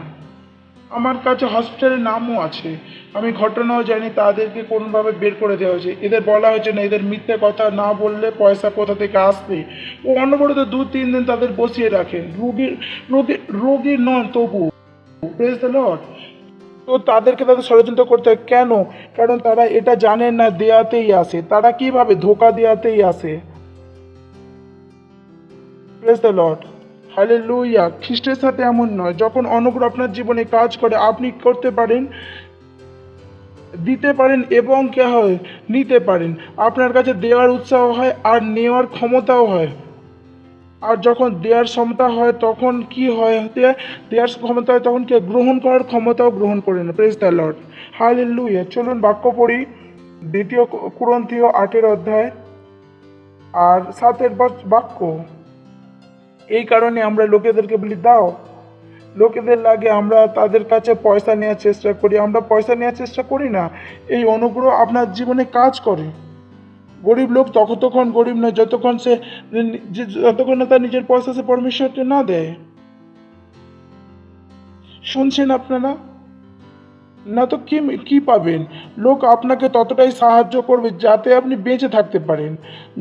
আমার কাছে হসপিটালের নামও আছে, আমি ঘটনাও জানি, তাদেরকে কোনোভাবে বের করে দেওয়া হয়েছে। এদের বলা হয়েছে না, এদের মিথ্যে কথা না বললে পয়সা কোথা থেকে আসবে। ও অনবরত 2-3 দিন তাদের বসিয়ে রাখেন, রোগী নন তবু। Praise the Lord. তো তাদেরকে ষড়যন্ত্র করতে হয় কেন? কারণ তারা এটা জানেন না দেয়াতেই আসে, তারা কিভাবে ধোঁকা দেয়াতেই আসে। Praise the Lord. হালেলুয়া। খ্রিস্টের সাথে এমন নয়। যখন অনুগ্রহ আপনার জীবনে কাজ করে, আপনি করতে পারেন, দিতে পারেন, এবং কে হয় নিতে পারেন। আপনার কাছে দেওয়ার উৎসাহ হয় আর নেওয়ার ক্ষমতাও হয়। আর যখন দেওয়ার ক্ষমতা হয় তখন কি হয়, দেওয়ার ক্ষমতা হয় তখন কি গ্রহণ করার ক্ষমতাও গ্রহণ করে না। Praise the Lord, hallelujah. চলুন বাক্য পড়ি, দ্বিতীয় কুরিন্থীয় 8 অধ্যায় আর 7 বাক্য। এই কারণে আমরা লোকেদেরকে বলি দাও, লোকেদের লাগে আমরা তাদের কাছে পয়সা নেওয়ার চেষ্টা করি। আমরা পয়সা নেওয়ার চেষ্টা করি না, এই অনুগ্রহ আপনার জীবনে কাজ করে। গরিব লোক ততক্ষণ গরিব নয় যতক্ষণ না তার নিজের পয়সা সে পরমেশ্বরকে না দেয়। শুনছেন আপনারা? না তো কি পাবেন? লোক আপনাকে ততটাই সাহায্য করবে যাতে আপনি বেঁচে থাকতে পারেন।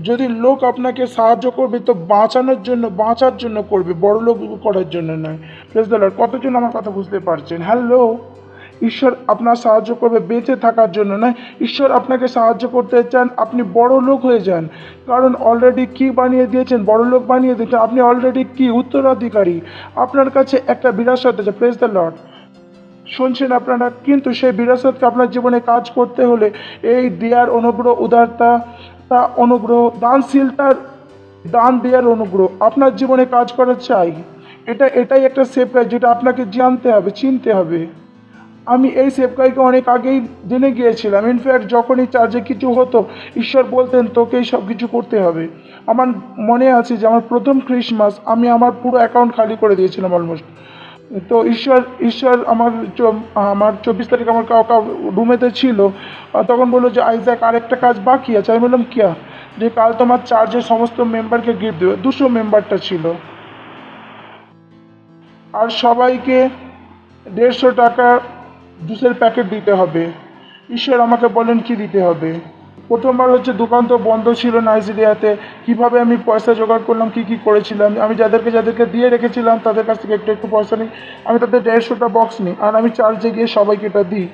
যদি লোক আপনাকে সাহায্য করবে তো বাঁচার জন্য করবে, বড় লোক করার জন্য নয়। Praise the Lord. কতজন আমার কথা বুঝতে পারছেন? হ্যালো। ঈশ্বর আপনার সাহায্য করবে বেঁচে থাকার জন্য নয়। ঈশ্বর আপনাকে সাহায্য করতে চান আপনি বড় লোক হয়ে যান, কারণ অলরেডি কি বানিয়ে দিয়েছেন? বড় লোক বানিয়ে দিয়েছেন। আপনি অলরেডি কি উত্তরাধিকারী, আপনার কাছে একটা বিরাসত আছে। Praise the Lord. শুনছেন আপনারা? কিন্তু সেই বিরাসতকে আপনার জীবনে কাজ করতে হলে এই দেয়ার অনুগ্রহ, উদারতা, অনুগ্রহ, দানশীলতার, দান দেওয়ার অনুগ্রহ আপনার জীবনে কাজ করা চাই। এটাই একটা সেফগাইড যেটা আপনাকে জানতে হবে, চিনতে হবে। আমি এই সেফগাইডকে অনেক আগেই জেনে গিয়েছিলাম। ইনফ্যাক্ট যখনই চার্চে কিছু হতো ঈশ্বর বলতেন তোকেই সব কিছু করতে হবে। আমার মনে আছে যে আমার প্রথম ক্রিসমাস আমি আমার পুরো অ্যাকাউন্ট খালি করে দিয়েছিলাম অলমোস্ট। তো ঈশ্বর আমার 24 তারিখ আমার রুমেতে ছিল, তখন বললো যে আইজাক আরেকটা কাজ বাকি আছে। আমি বললাম কিয়া? যে কাল তোমার চার্চের সমস্ত মেম্বারকে গিফট দেবে। 200 মেম্বারটা ছিল, আর সবাইকে 150 টাকা জুসের প্যাকেট দিতে হবে। ঈশ্বর আমাকে বলেন কি দিতে হবে। প্রথমবার হচ্ছে দোকান তো বন্ধ ছিল নাইজেরিয়াতে, কিভাবে আমি পয়সা জোগাড় করলাম, কি করেছিলাম। আমি যাদেরকে দিয়ে রেখেছিলাম তাদের কাছ থেকে একটু পয়সা নিই, আমি তাদের 150টা বক্স নিই, আর আমি চার্চে গিয়ে সবাইকে এটা দিই।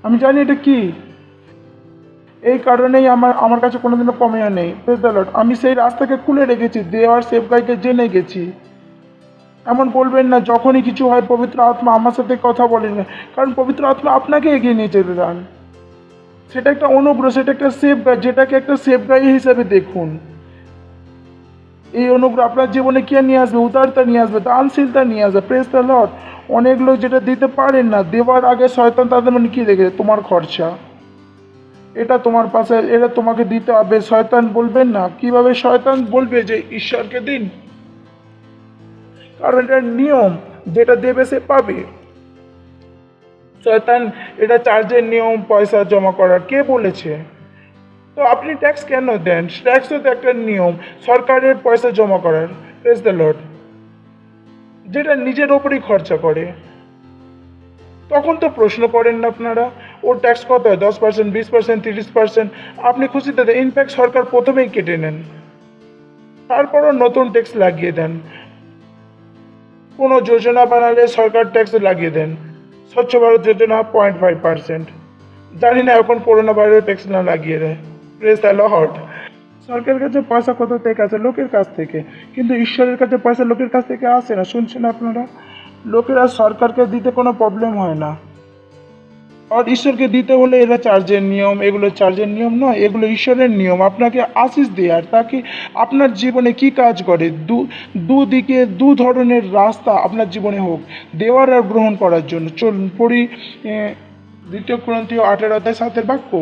আমি জানি এটা কি, এই কারণেই আমার কাছে কোনোদিনও কমে নেই। Praise the Lord. আমি সেই রাস্তাকে খুলে রেখেছি, দেওয়ার সেফগাইডকে জেনে গেছি। এমন বলবেন না যখনই কিছু হয় পবিত্র আত্মা আমার সাথে কথা বলেন না, কারণ পবিত্র আত্মা আপনাকে এগিয়ে নিয়ে যেতে চান। সেটা একটা অনুগ্রহ, সেটা একটা সেফগাইড, যেটাকে একটা সেফগাইড হিসেবে দেখুন। এই অনুগ্রহ আপনার জীবনে কে নিয়ে আসবে? উদারতা নিয়ে আসবে, দানশীলতা নিয়ে আসবে। Praise the Lord. অনেক লোক যেটা দিতে পারেন না, দেওয়ার আগে শয়তান তাদের মানে কি দেখে? তোমার খরচা, এটা তোমার পাশে, এটা তোমাকে দিতে হবে। শয়তান বলবেন না, কিভাবে শয়তান বলবে যে ঈশ্বরকে দিন? কারণ এটা নিয়ম, যেটা দেবে সে পাবে। শয়তান এটা চার্জের নিয়ম, পয়সা জমা করার। কে বলেছে? তো আপনি ট্যাক্স কেন দেন? ট্যাক্সও তো একটা নিয়ম, সরকারের পয়সা জমা করার। Praise the Lord. যেটা নিজের ওপরই খরচা করে, তখন তো প্রশ্ন করেন না আপনারা ওর ট্যাক্স কত হয়? 10%, 20%, 30%। আপনি খুশিতে দেন। ইনফ্যাক্ট সরকার প্রথমেই কেটে নেন, তারপরও নতুন ট্যাক্স লাগিয়ে দেন। কোনো যোজনা বানালে সরকার ট্যাক্স লাগিয়ে দেন। স্বচ্ছ ভারত যোজনা 0.5%। জানি না এখন করোনা ভাইরাস ট্যাক্স না লাগিয়ে দেয়। Praise the Lord. সরকারের কাছে পয়সা কত থেকে আসে? লোকের কাছ থেকে। কিন্তু ঈশ্বরের কাছে পয়সা লোকের কাছ থেকে আসে না। শুনছেন আপনারা? লোকেরা সরকারকে দিতে কোনো প্রবলেম হয় না, আর ঈশ্বরকে দিতে হলে এরা চার্জের নিয়ম। এগুলো চার্জের নিয়ম নয়, এগুলো ঈশ্বরের নিয়ম আপনাকে আশিস দেয়ার, তাকে আপনার জীবনে কি কাজ করে। দুদিকে দু ধরনের রাস্তা আপনার জীবনে হোক, দেওয়ার আর গ্রহণ করার জন্য। চলুন পড়ি 2 কুরিন্থীয় 8 অধ্যায় 7 বাক্য।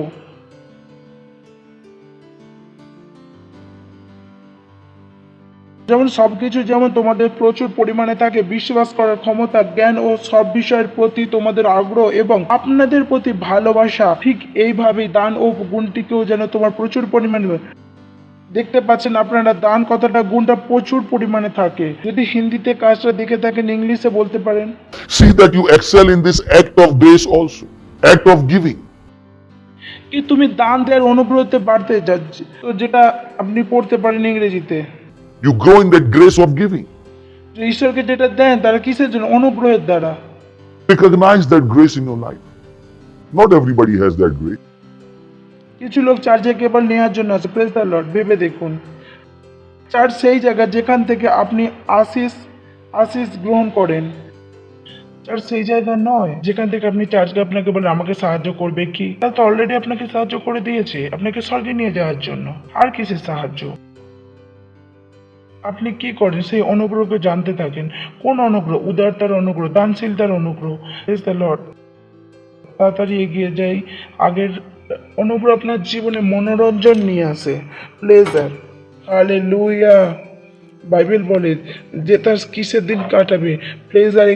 যেমন সবকিছু যেমন তোমাদের প্রচুর পরিমাণে থাকে, বিশ্বাস করার ক্ষমতা, জ্ঞান ও সব বিষয়ের প্রতি তোমাদের আগ্রহ এবং আপনাদের প্রতি ভালোবাসা, ঠিক এইভাবেই দান ও গুণটিকেও যেন তোমার প্রচুর পরিমাণে। দেখতে পাচ্ছেন আপনারা দান কথাটা, গুণটা প্রচুর পরিমাণে থাকে। যদি হিন্দিতে কাজটা দেখে থাকেন ইংলিশে বলতে পারেন। See that you excel in this act of grace also, act of giving. কি তুমি দান দেওয়ার অনুগ্রহতে বাড়তে যাচ্ছে, তো যেটা আপনি পড়তে পারেন ইংরেজিতে। You grow in that grace of giving. যে ঈশ্বরকে যেটা দেন তারা কিসের জন্য? অনুগ্রহের দ্বারা। Recognize that grace in your life. Not everybody has that grace. কিছু লোক চার্চে কেবল নেওয়ার জন্য আছে। Praise the Lord. ভেবে দেখুন, চার্চ সেই জায়গা যেখান থেকে আপনি আশিস গ্রহণ করেন। চার্চ সেই জায়গা নয় যেখান থেকে আপনি চার্চকে আপনাকে বলে আমাকে সাহায্য করবে কি। তারা তো অলরেডি আপনাকে সাহায্য করে দিয়েছে আপনাকে স্বর্গে নিয়ে যাওয়ার জন্য। আর কিসের সাহায্য? আপনি কি করেন সেই অনুগ্রহকে জানতে থাকেন। কোন অনুগ্রহ? উদারতার অনুগ্রহ, দানশীলতার অনুগ্রহ। Praise the Lord. তাড়াতাড়ি এগিয়ে যাই। আগের অনুগ্রহ আপনার জীবনে মনোরঞ্জন নিয়ে আসে, প্লেজার। হালেলুয়া। বাইবেল বলে যে তার কিসের দিন কাটাবে, প্লেজার,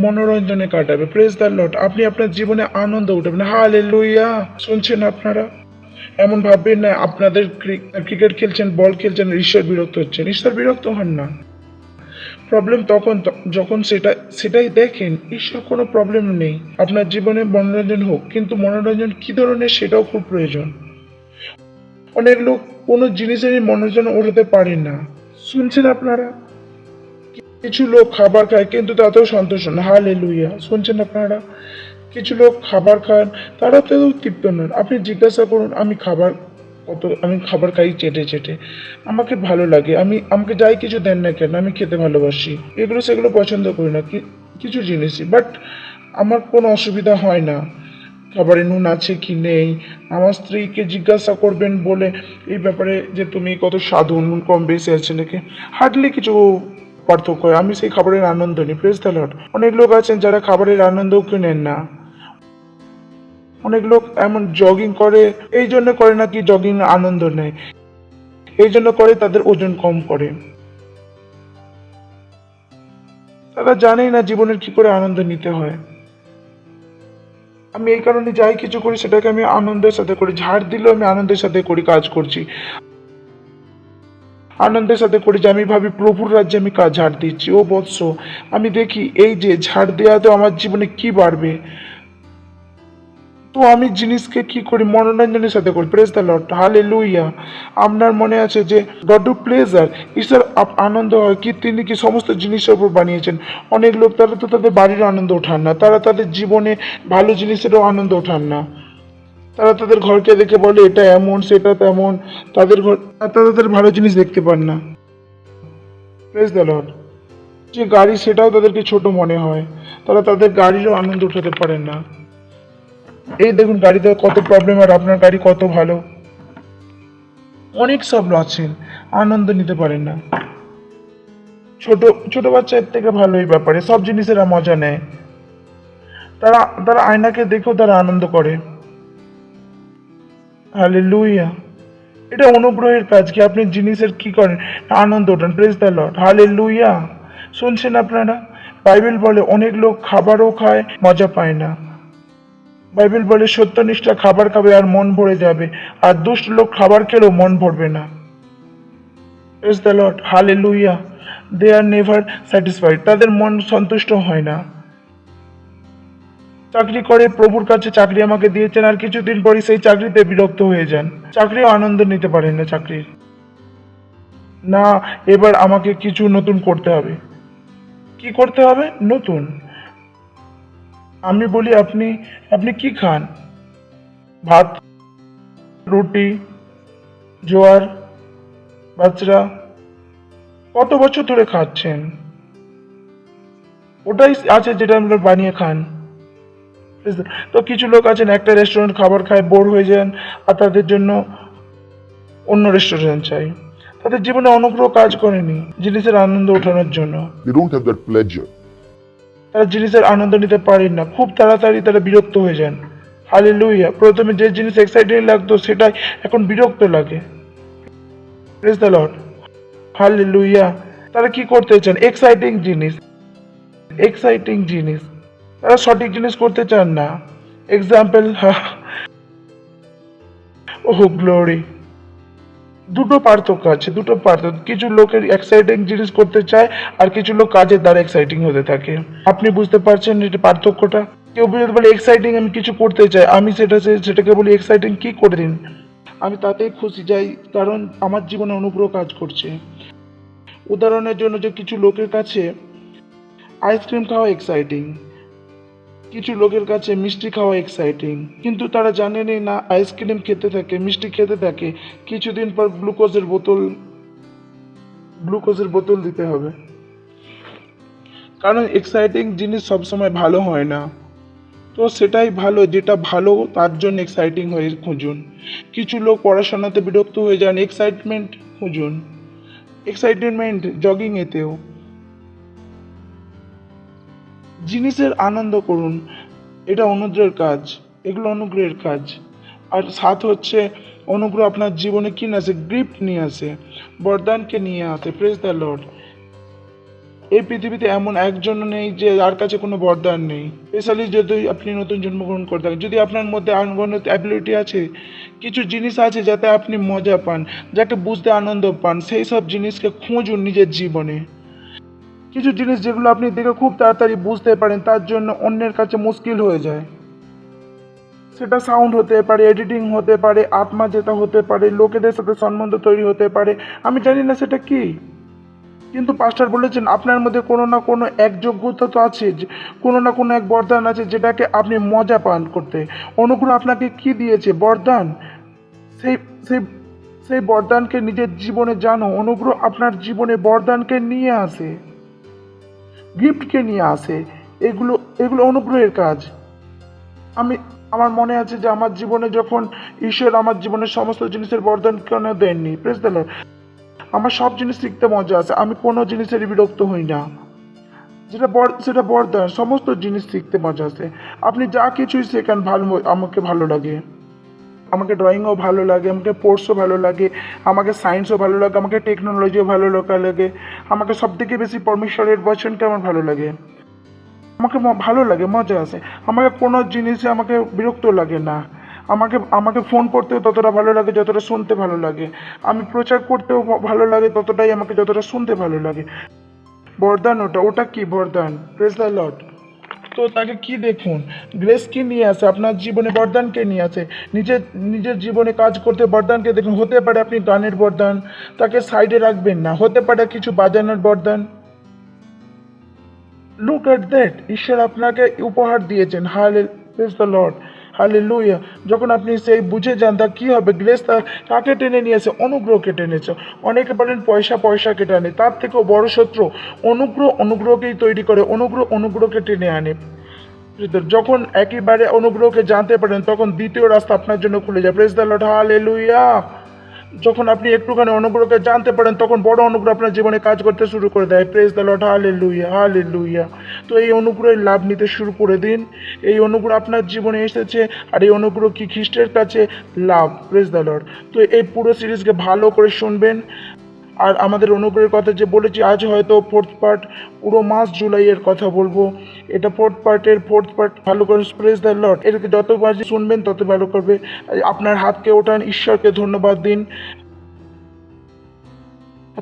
মনোরঞ্জনে কাটাবে। Praise the Lord. আপনি আপনার জীবনে আনন্দ উঠাবেন। হালেলুয়া। শুনছেন আপনারা? এমন ভাববেন না আপনাদের ক্রিকেট খেলছেন, বল খেলছেন, ঈশ্বর বিরক্ত হচ্ছেন। ঈশ্বর বিরক্ত হন না। প্রবলেম তখন যখন সেটাই দেখেন ঈশ্বর কোনো প্রবলেম নেই। আপনার জীবনে মনোরঞ্জন হোক, কিন্তু মনোরঞ্জন কি ধরনের সেটাও খুব প্রয়োজন। অনেক লোক কোনো জিনিসেরই মনোরঞ্জন ওঠাতে পারেন না। শুনছেন আপনারা? কিছু লোক খাবার খায় কিন্তু তাতেও সন্তুষ্ট না। হালেলুয়া। শুনছেন আপনারা? কিছু লোক খাবার খান, তারা তো তৃপ্ত নন। আপনি জিজ্ঞাসা করুন, আমি খাবার খাই চেটে চেটে, আমাকে ভালো লাগে, আমাকে যাই কিছু দেন না কেন আমি খেতে ভালোবাসি, এগুলো সেগুলো পছন্দ করি না কিছু জিনিসই, বাট আমার কোনো অসুবিধা হয় না খাবারে নুন আছে কি নেই। আমার স্ত্রীকে জিজ্ঞাসা করবেন বলে এই ব্যাপারে যে তুমি কত স্বাদু, নুন কম বেশি আছে নাকি, হার্ডলি কিছু পার্থক্য হয়। আমি সেই খাবারের আনন্দ নিই। Praise the Lord. অনেক লোক আছেন যারা খাবারের আনন্দও নেন না। অনেক লোক এমন জগিং করে, এই জন্য করে না কি জগিং আনন্দ নেয়, এই জন্য করে তাদের ওজন কম করে। তারা জানেই না জীবনের কি করে আনন্দ নিতে হয়। আমি এই কারণে যাই কিছু করি সেটাকে আমি আনন্দের সাথে করি। ঝাড় দিলেও আমি আনন্দের সাথে করি, কাজ করছি আনন্দের সাথে করি, যে আমি ভাবি প্রভুর রাজ্যে আমি কাজ ঝাড় দিচ্ছি। ও বৎস, আমি দেখি এই যে ঝাড় দেওয়াতে আমার জীবনে কি বাড়বে, তো আমি জিনিসকে কি করি, মনোরঞ্জনের সাথে করি। Praise the Lord. হালেলুয়া। আপনার মনে আছে যে গড ডু প্লেজার, ঈশ্বর আনন্দ হয় কি তিনি কি সমস্ত জিনিসের উপর বানিয়েছেন। অনেক লোক তারা তো তাদের বাড়ির আনন্দ ওঠান না, তারা তাদের জীবনে ভালো জিনিসেরও আনন্দ ওঠান না। তারা তাদের ঘরকে দেখে বলে এটা এমন সেটা তেমন, তাদের ঘর তাদের ভালো জিনিস দেখতে পান না। Praise the lord. যে গাড়ি সেটাও তাদেরকে ছোট মনে হয়, তারা তাদের গাড়িরও আনন্দ উঠাতে পারেন না। এই দেখুন গাড়িতে কত প্রবলেম, আর আপনার গাড়ি কত ভালো। অনেক সব আছেন, আনন্দ নিতে পারেন না। ছোট ছোট বাচ্চা এর থেকে ভালো এই ব্যাপারে, সব জিনিসের মজা নেয়। তারা আয়নাকে দেখেও তারা আনন্দ করে। হালেলুয়া। এটা অনুগ্রহের কাজ কি আপনি জিনিসের কি করেন, আনন্দ ওঠান। Praise the Lord. হালেলুয়া। শুনছেন আপনারা? বাইবেল বলে অনেক লোক খাবারও খায়, মজা পায় না। বাইবেল বলে সত্যনিষ্ঠা খাবার খাবে আর মন ভরে যাবে, আর দুষ্ট লোক খাবার খেলেও মন ভরবে না। Praise the Lord. Hallelujah. They are never satisfied. তাদের মন সন্তুষ্ট হয় না। চাকরি করে, প্রভুর কাছে চাকরি আমাকে দিয়েছেন, আর কিছুদিন পরই সেই চাকরিতে বিরক্ত হয়ে যান। চাকরিও আনন্দ নিতে পারেন না চাকরির। না, এবার আমাকে কিছু নতুন করতে হবে। কি করতে হবে? নতুন। আমি বলি আপনি কি খান? ভাত, রুটি, জোয়ার, বাজরা, কত বছর ধরে খাচ্ছেন? ওটাই আছে যেটা আমরা বানিয়ে খান। তো কিছু লোক আছেন একটা রেস্টুরেন্ট খাবার খায়, বোর হয়ে যান, আর তাদের জন্য অন্য রেস্টুরেন্ট চাই। তাদের জীবনে অনুগ্রহ কাজ করেনি জিনিসের আনন্দ ওঠানোর জন্য। They don't have that pleasure. তারা জিনিসের আনন্দ নিতে পারেন না, খুব তাড়াতাড়ি তারা বিরক্ত হয়ে যান। হালেলুয়া। প্রথমে যে জিনিস এক্সাইটিং লাগতো সেটাই এখন বিরক্ত লাগে। Praise the Lord. হালেলুয়া। তারা কি করতে চান? এক্সাইটিং জিনিস। তারা সঠিক জিনিস করতে চান না। এক্সাম্পল, ওহ গ্লোরি। দুটো পার্থক্য আছে, কিছু লোকের এক্সাইটিং জিনিস করতে চায়, আর কিছু লোক কাজের দ্বারা এক্সাইটিং হতে থাকে। আপনি বুঝতে পারছেন এটা পার্থক্যটা? কেউ বুঝতে পারলে এক্সাইটিং আমি কিছু করতে চাই, আমি সেটাকে বলি এক্সাইটিং, কি করে দিন, আমি তাতেই খুশি যাই, কারণ আমার জীবনে অনুগ্রহ কাজ করছে। উদাহরণের জন্য, যে কিছু লোকের কাছে আইসক্রিম খাওয়া এক্সাইটিং, কিছু লোকের কাছে মিষ্টি খাওয়া এক্সাইটিং, কিন্তু তারা জানেনই না আইসক্রিম খেতে থাকে, মিষ্টি খেতে থাকে, কিছুদিন পর গ্লুকোজের বোতল দিতে হবে। কারণ এক্সাইটিং জিনিস সবসময় ভালো হয় না। তো সেটাই ভালো, যেটা ভালো তার জন্য এক্সাইটিং হয়ে খুঁজুন। কিছু লোক পড়াশোনাতে বিরক্ত হয়ে যান, এক্সাইটমেন্ট খুঁজুন। এক্সাইটমেন্ট জগিং এতেও। জিনিসের আনন্দ করুন, এটা অনুগ্রহের কাজ, এগুলো অনুগ্রহের কাজ। আর সাত হচ্ছে অনুগ্রহ আপনার জীবনে কি নিয়ে আসে, গিফট নিয়ে আসে, বরদানকে নিয়ে আসে। Praise the lord. এই পৃথিবীতে এমন একজন নেই যে যার কাছে কোনো বরদান নেই, স্পেশালি যদি আপনি নতুন জন্মগ্রহণ করে থাকেন। যদি আপনার মধ্যে আনগণিত অ্যাবিলিটি আছে, কিছু জিনিস আছে যাতে আপনি মজা পান, যাকে বুঝতে আনন্দ পান, সেই সব জিনিসকে খুঁজুন নিজের জীবনে। কিছু জিনিস যেগুলো আপনি দেখে খুব তাড়াতাড়ি বুঝতে পারেন, তার জন্য অন্যের কাছে মুশকিল হয়ে যায়। সেটা সাউন্ড হতে পারে, এডিটিং হতে পারে, আত্মা যেটা হতে পারে, লোকেদের সাথে সম্বন্ধ তৈরি হতে পারে, আমি জানি না সেটা কি। কিন্তু পাস্টার বলেছেন আপনার মধ্যে কোনো না কোনো এক যোগ্যতা তো আছে, কোনো না কোনো এক বরদান আছে যেটাকে আপনি মজা পান করতে। অনুগ্রহ আপনাকে কি দিয়েছে? বরদান। সেই সেই সেই বরদানকে নিজের জীবনে জানো। অনুগ্রহ আপনার জীবনে বরদানকে নিয়ে আসে, গিফটকে নিয়ে আসে। এগুলো এগুলো অনুগ্রহের কাজ। আমার মনে আছে যে আমার জীবনে যখন ঈশ্বর আমার জীবনের সমস্ত জিনিসের বরদান কেন দেননি, প্রেজ দ্য লর্ড। আমার সব জিনিস শিখতে মজা আছে, আমি কোনো জিনিসেরই বিরক্ত হই না। সেটা বরদান, সমস্ত জিনিস শিখতে মজা আছে। আপনি যা কিছুই শেখান ভালো, আমাকে ভালো লাগে। আমাকে ড্রয়িংও ভালো লাগে, আমাকে স্পোর্টসও ভালো লাগে, আমাকে সায়েন্সও ভালো লাগে, আমাকে টেকনোলজিও ভালো লাগে, আমাকে সব থেকে বেশি পরমেশ্বরের বচনকে আমার ভালো লাগে। আমাকে ভালো লাগে, মজা আসে। আমাকে কোনো জিনিসে আমাকে বিরক্ত লাগে না। আমাকে ফোন করতেও ততটা ভালো লাগে যতটা শুনতে ভালো লাগে। আমি প্রচার করতেও ভালো লাগে ততটাই আমাকে যতটা শুনতে ভালো লাগে। বরদান ওটা কি বরদান? Praise the Lord. তো তাকে কি দেখুন, গ্রেস কি নিয়ে আসে আপনার জীবনে, বরদানকে নিয়ে আসে। নিজের জীবনে কাজ করতে বরদানকে দেখুন। হতে পারে আপনি গানের বরদান, তাকে সাইডে রাখবেন না। হতে পারে কিছু বাজানোর বরদান। লুক এট দ্যাট, ঈশ্বর আপনাকে উপহার দিয়েছেন। Praise the Lord, hallelujah. যখন আপনি সেই বুঝে যান তা কি হবে, গ্রেস কাকে টেনে নিয়েছে? অনুগ্রহকে টেনেছে। অনেকে বলেন পয়সাকে টানে, তার থেকেও বড় শত্রু অনুগ্রহকেই তৈরি করে। অনুগ্রহকে টেনে আনে। যখন একেবারে অনুগ্রহকে জানতে পারেন তখন দ্বিতীয় রাস্তা আপনার জন্য খুলে যায়। Praise the Lord, hallelujah. যখন আপনি একটুখানি অনুগ্রহকে জানতে পারেন তখন বড় অনুগ্রহ আপনার জীবনে কাজ করতে শুরু করে দেয়। Praise the Lord, hallelujah. তো এই অনুগ্রহের লাভ নিতে শুরু করে দিন। এই অনুগ্রহ আপনার জীবনে এসেছে, আর এই অনুগ্রহ কি খ্রিস্টের কাছে লাভ। Praise the Lord. তো এই পুরো সিরিজকে ভালো করে শুনবেন। আর আমাদের অনুগ্রহের কথা যে বলেছি, আজ হয়তো ফোর্থ পার্ট, পুরো মাস জুলাইয়ের কথা বলবো। এটা ফোর্থ পার্ট ভালো করে। Praise the lord. এটাকে যতবার শুনবেন তত ভালো করবে। আপনার হাতকে ওঠান, ঈশ্বরকে ধন্যবাদ দিন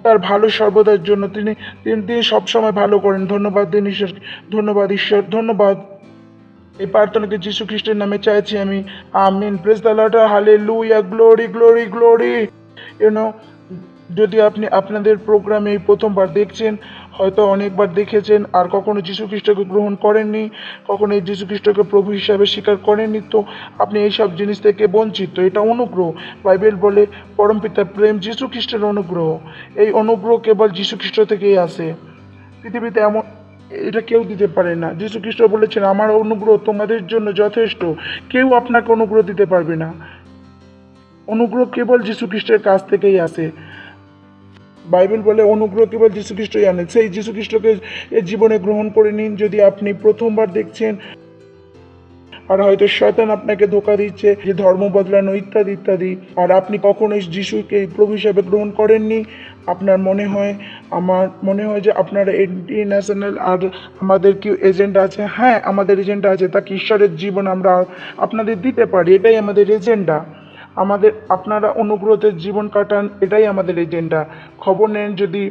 তার ভালো সর্বদার জন্য। তিনি সবসময় ভালো করেন। ধন্যবাদ দিন ঈশ্বর। ধন্যবাদ ঈশ্বর, ধন্যবাদ। এই প্রার্থনাকে যীশু খ্রিস্টের নামে চাইছি আমি, আমিন। Praise the Lord, hallelujah. Glory. যদি আপনি আপনাদের প্রোগ্রামে এই প্রথমবার দেখছেন, হয়তো অনেকবার দেখেছেন আর কখনো যীশু খ্রিস্টকে গ্রহণ করেননি, কখনো এই যীশু খ্রিস্টকে প্রভু হিসাবে স্বীকার করেননি, তো আপনি এইসব জিনিস থেকে বঞ্চিত। এটা অনুগ্রহ। বাইবেল বলে পরমপিতার প্রেম যীশু খ্রিস্টের অনুগ্রহ। এই অনুগ্রহ কেবল যীশু খ্রিস্ট থেকেই আসে। পৃথিবীতে এটা কেউ দিতে পারে না। যীশু খ্রিস্ট বলেছেন, আমার অনুগ্রহ তোমাদের জন্য যথেষ্ট। কেউ আপনাকে অনুগ্রহ দিতে পারবে না। অনুগ্রহ কেবল যীশু খ্রিস্টের কাছ থেকেই আসে। বাইবেল বলে অনুগ্রহ কেবল যীশু খ্রিস্টই আনে। সেই যীশু খ্রিস্টকে এর জীবনে গ্রহণ করে নিন যদি আপনি প্রথমবার দেখছেন। আর হয়তো শয়তান আপনাকে ধোঁকা দিচ্ছে যে ধর্ম বদলানো ইত্যাদি, আর আপনি কখনোই যিশুকে প্রভু হিসাবে গ্রহণ করেননি। আমার মনে হয় যে আপনারা ইন্টারন্যাশনাল আর আমাদের কি এজেন্ডা আছে। হ্যাঁ, আমাদের এজেন্ডা আছে, তাকে ঈশ্বরের জীবন আমরা আপনাদের দিতে পারি। এটাই আমাদের এজেন্ডা। আপনারা অনুগ্রহের জীবন কাটান, এটাই আমাদের এজেন্ডা। খবর নেন যদি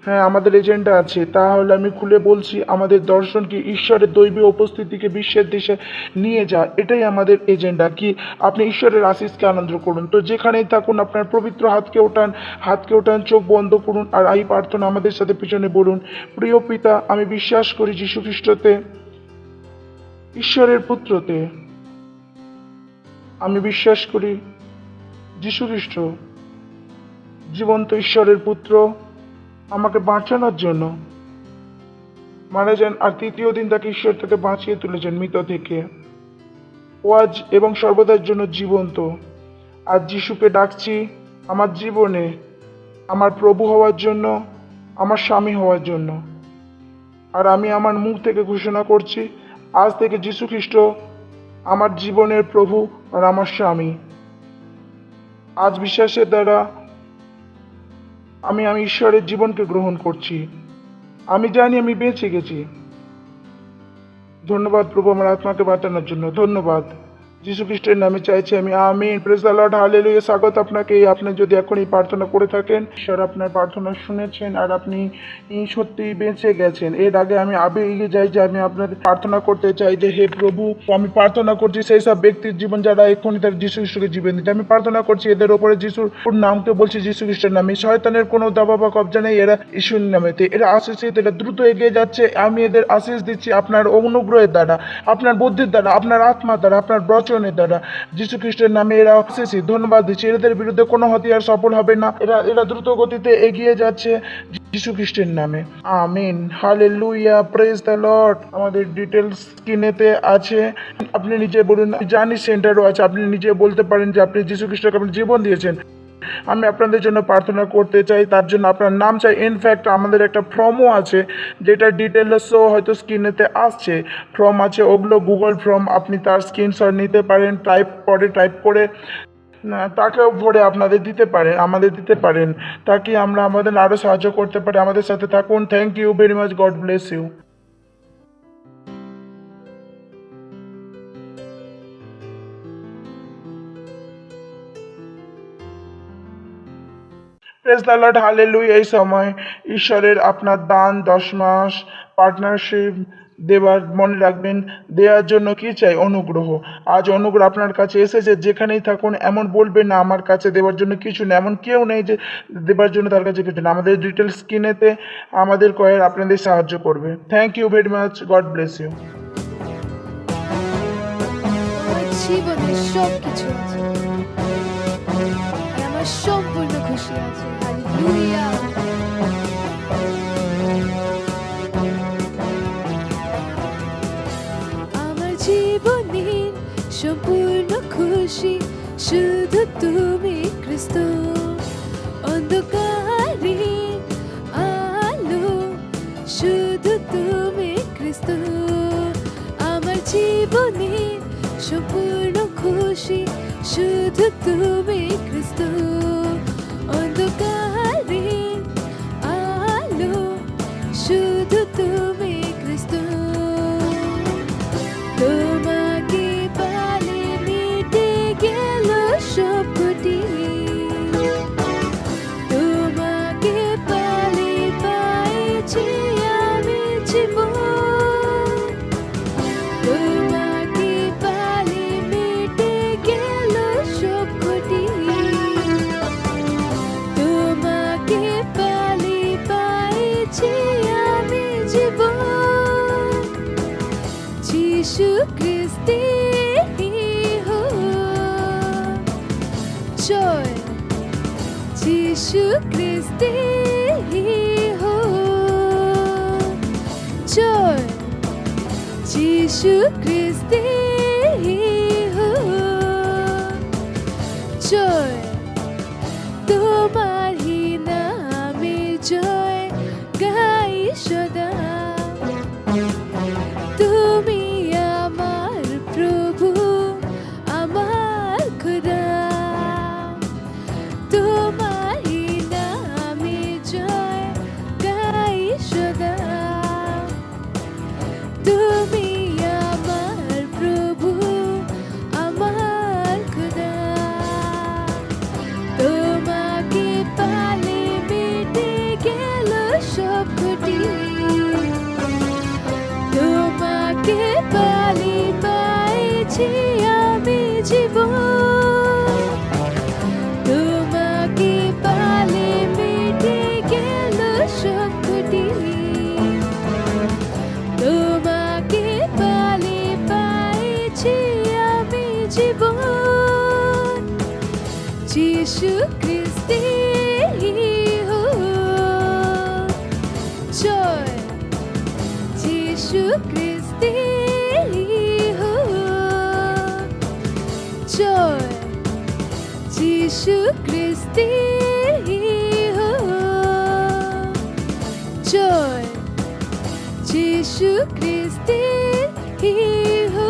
হ্যাঁ আমাদের এজেন্ডা আছে, তাহলে আমি খুলে বলছি, আমাদের দর্শন কি ঈশ্বরের দৈবীয় উপস্থিতিকে বিশ্বের দেশে নিয়ে যা। এটাই আমাদের এজেন্ডা। কি আপনি ঈশ্বরের আশীষকে আনন্দ করুন। তো যেখানেই থাকুন আপনার পবিত্র হাতকে ওঠান, চোখ বন্ধ করুন, আর এই প্রার্থনা আমাদের সাথে পিছনে বলুন। প্রিয় পিতা, আমি বিশ্বাস করি যীশু খ্রিস্টতে, ঈশ্বরের পুত্রতে। আমি বিশ্বাস করি যীশু খ্রিস্ট জীবন্ত ঈশ্বরের পুত্র, আমাকে বাঁচানোর জন্য মারা যান, আর তৃতীয় দিন তাকে ঈশ্বর থেকে বাঁচিয়ে তুলেছেন মৃত থেকে। ও আজ এবং সর্বদার জন্য জীবন্ত। আজ যিশুকে ডাকছি আমার জীবনে, আমার প্রভু হওয়ার জন্য, আমার স্বামী হওয়ার জন্য। আর আমি আমার মুখ থেকে ঘোষণা করছি, আজ থেকে যীশু খ্রিস্ট আমার জীবনের প্রভু আর আমার স্বামী। আজ বিশ্বাসের দ্বারা আমি ঈশ্বরের জীবনকে গ্রহণ করছি। আমি জানি আমি বেঁচে গেছি। ধন্যবাদ প্রভু আমার আত্মাকে বাঁচানোর জন্য। ধন্যবাদ যীশু খ্রিস্টের নামে চাইছি আমি, আমিন। Praise the Lord, hallelujah. স্বাগত আপনাকে। আপনি যদি এখনই প্রার্থনা করে থাকেন, ঈশ্বর আপনার প্রার্থনা শুনেছেন আর আপনি সত্যি বেঁচে গেছেন। এর আগে আমি এগিয়ে যাই যে আমি আপনাদের প্রার্থনা করতে চাই যে হে প্রভু, আমি প্রার্থনা করছি সেই সব ব্যক্তির জীবন যারা এক্ষুনি তার যীশু খ্রিস্টকে জীবন দিচ্ছে। আমি প্রার্থনা করছি এদের ওপরে যিশুর নামকে বলছি, যীশু খ্রিস্টের নামে। শয়তানের কোনো দাবা বা কবজা নেই এরা যিশুর নামেতে। এরা আশিস, এরা দ্রুত এগিয়ে যাচ্ছে। আমি এদের আশিস দিচ্ছি আপনার অনুগ্রহের দ্বারা, আপনার বুদ্ধির দ্বারা, আপনার আত্মার দ্বারা, আপনার বচনের দ্বারা। যীশু খ্রিস্টের নামে এরা আশিস। ধন্যবাদ দিচ্ছি। এদের বিরুদ্ধে কোনো হাতিয়ার সফল হবে না। এরা দ্রুত গতিতে এগিয়ে যাচ্ছে যীশু খ্রিস্টের নামে। আমিন। হালেলুয়া। Praise the Lord. আমাদের ডিটেলস স্ক্রিনেতে আছে, আপনি নিজে বলুন। জানি সেন্টারও আছে, আপনি নিজে বলতে পারেন যে আপনি যীশু খ্রিস্টকে আপনি জীবন দিয়েছেন। আমি আপনাদের জন্য প্রার্থনা করতে চাই, তার জন্য আপনার নাম চাই। ইনফ্যাক্ট আমাদের একটা ফর্মও আছে যেটা ডিটেলস হয়তো স্ক্রিনেতে আসছে। ফর্ম আছে, ওগুলো গুগল ফর্ম, আপনি তার স্ক্রিনশট নিতে পারেন, টাইপ করে তাকেও ভরে আপনাদের দিতে পারেন, আমাদের দিতে পারেন, তাকে আমরা আমাদের আরও সাহায্য করতে পারি। আমাদের সাথে থাকুন। Thank you very much. God bless you. Praise the Lord, hallelujah. এই সময় ঈশ্বরের আপনার দান, 10 মাস পার্টনারশিপ দেওয়ার মনে রাখবেন, দেওয়ার জন্য কি চাই? অনুগ্রহ। আজ অনুগ্রহ আপনার কাছে এসেছে। যেখানেই থাকুন এমন বলবেন না আমার কাছে দেওয়ার জন্য কিছু নেই। এমন কেউ নেই যে দেওয়ার জন্য তার কাছে কিছু নেই। আমাদের ডিটেলস স্ক্রিনেতে আমাদের কয়ের আপনাদের সাহায্য করবে। Thank you very much. God bless you. আমার জীবনে সব কিছু আছে আর আমার সম্পূর্ণ খুশি আছে। হালেলুয়া। আমার জীবনের সম্পূর্ণ খুশি শুধু তুমি খ্রিস্ট। অন্ধকারে আলো শুধু তুমি খ্রিস্ট। আমার জীবনে সম্পূর্ণ খুশি শুধু তুমি খ্রিস্ট। অন্ধকারে আলো শুধু তুমি খ্রিস্ট। তোমাকে পালে মিটে গেল সব ক্ষতি। তোমাকে পালে পাইছি আমি জীবন। তোমাকে পালে মিটে গেল সব ক্ষতি। তোমাকে পালে পাইছি আমি জীবন। যীশু খ্রিস্তে হো জয়। যীশু খ্রিস্তে হো জয়। যীশু খ্রিস্তে হো জয়। তোমার হি নামে জয় গাই সদা। তুমি আমার প্রভু, আমার খুদা। তোমার হি নামে জয় গাই সদা। তুমি আমার প্রভু, আমার খুদা। তোমাকে পালে মিটে গেল সব ক্ষতি। তোমাকে পালে পাইছি আমি জীবন। তোমাকে পালে মিটে গেল সব ক্ষতি। তোমাকে পালে পাইছি আমি জীবন। যীশু খ্রিস্তে হো জয়। যীশু খ্রিস্তে হো জয়। যীশু খ্রিস্তে হো यीशु ख्रिस्टेर ही हो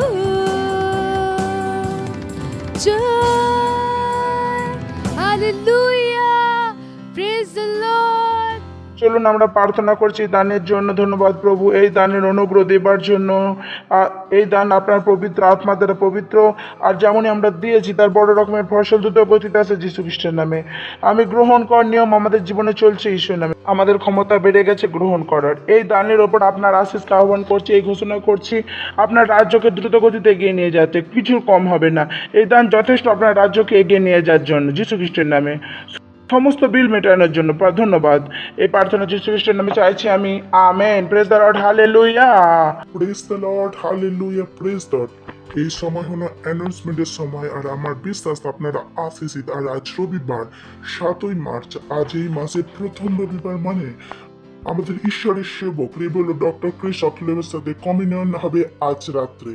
जय हालेलुया प्रेज द लॉर्ड চলুন আমরা প্রার্থনা করছি দানের জন্য। ধন্যবাদ প্রভু এই দানের অনুগ্রহ দেবার জন্য। এই দান আপনার পবিত্র আত্মা দ্বারা পবিত্র, আর যেমনই আমরা দিয়েছি তার বড় রকমের ফসল দ্রুত গতিতে আছে যীশু খ্রিস্টের নামে। আমি গ্রহণ করার নিয়ম আমাদের জীবনে চলছে ঈশ্বরের নামে। আমাদের ক্ষমতা বেড়ে গেছে গ্রহণ করার। এই দানের ওপর আপনার আশীষকে আহ্বান করছি, এই ঘোষণা করছি আপনার রাজ্যকে দ্রুত গতিতে এগিয়ে নিয়ে যেতে কিছু কম হবে না। এই দান যথেষ্ট আপনার রাজ্যকে এগিয়ে নিয়ে যাওয়ার জন্য যীশু খ্রিস্টের নামে। সমস্ত বিল মেটানোর জন্য ধন্যবাদ। এই প্রার্থনা যীশু খ্রিস্টের নামে চাইছি আমি, amen. Praise the Lord, hallelujah. Praise the Lord, hallelujah, praise lord. এই সময় হলো অ্যানাউন্সমেন্টের সময়, আর আমার বিশ্বাস আপনারা আশীষিত। আর আজ রবিবার 7ই মার্চ, আজ এই মাসের প্রথম রবিবার, মানে আমাদের ঈশ্বরের সেবক রেবেল ডক্টর ক্রিস অকিলের সাথে কমিউনিয়ন হবে আজ রাত্রে।